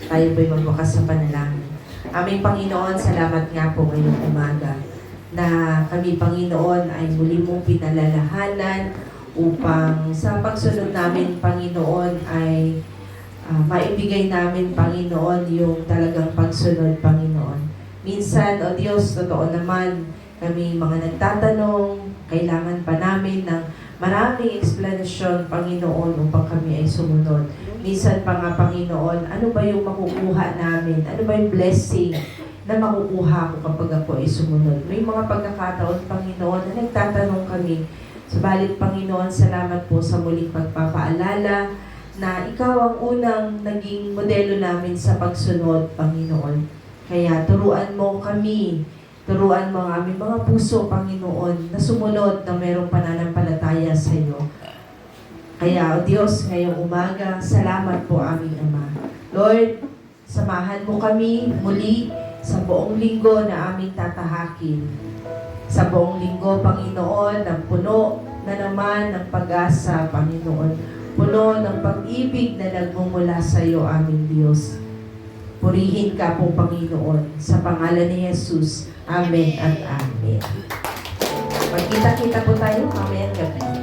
Tayo po'y magbukas sa panalangin. Aming Panginoon, salamat nga po ngayong umaga na kami, Panginoon, ay muli mong pinalalahanan upang sa pagsunod namin, Panginoon, ay maibigay namin, Panginoon, yung talagang pagsunod, Panginoon. Minsan, O Diyos, totoo naman, kami mga nagtatanong, Kailangan pa namin ng maraming explanation, Panginoon, upang kami ay sumunod. Minsan pa nga, Panginoon, ano ba yung makukuha namin? Ano ba yung blessing na makukuha ko kapag ako ay sumunod? May mga pagkakataon, Panginoon, na nagtatanong kami. Subalit, Panginoon, salamat po sa muling pagpapaalala na ikaw ang unang naging modelo namin sa pagsunod, Panginoon. Kaya turuan mo kami, turuan mo ang aming mga puso, Panginoon, na sumunod na mayroong pananampalataya sa iyo. Kaya, O Diyos, ngayong umaga, salamat po aming Ama. Lord, samahan mo kami muli sa buong linggo na aming tatahakin. Sa buong linggo, Panginoon, na puno na naman ng pag-asa, Panginoon. Puno ng pag-ibig na nagmumula sa iyo, aming Diyos. Purihin ka po, Panginoon, sa pangalan ni Jesus. Amen at Amen. Magkita-kita po tayo mamayang gabi.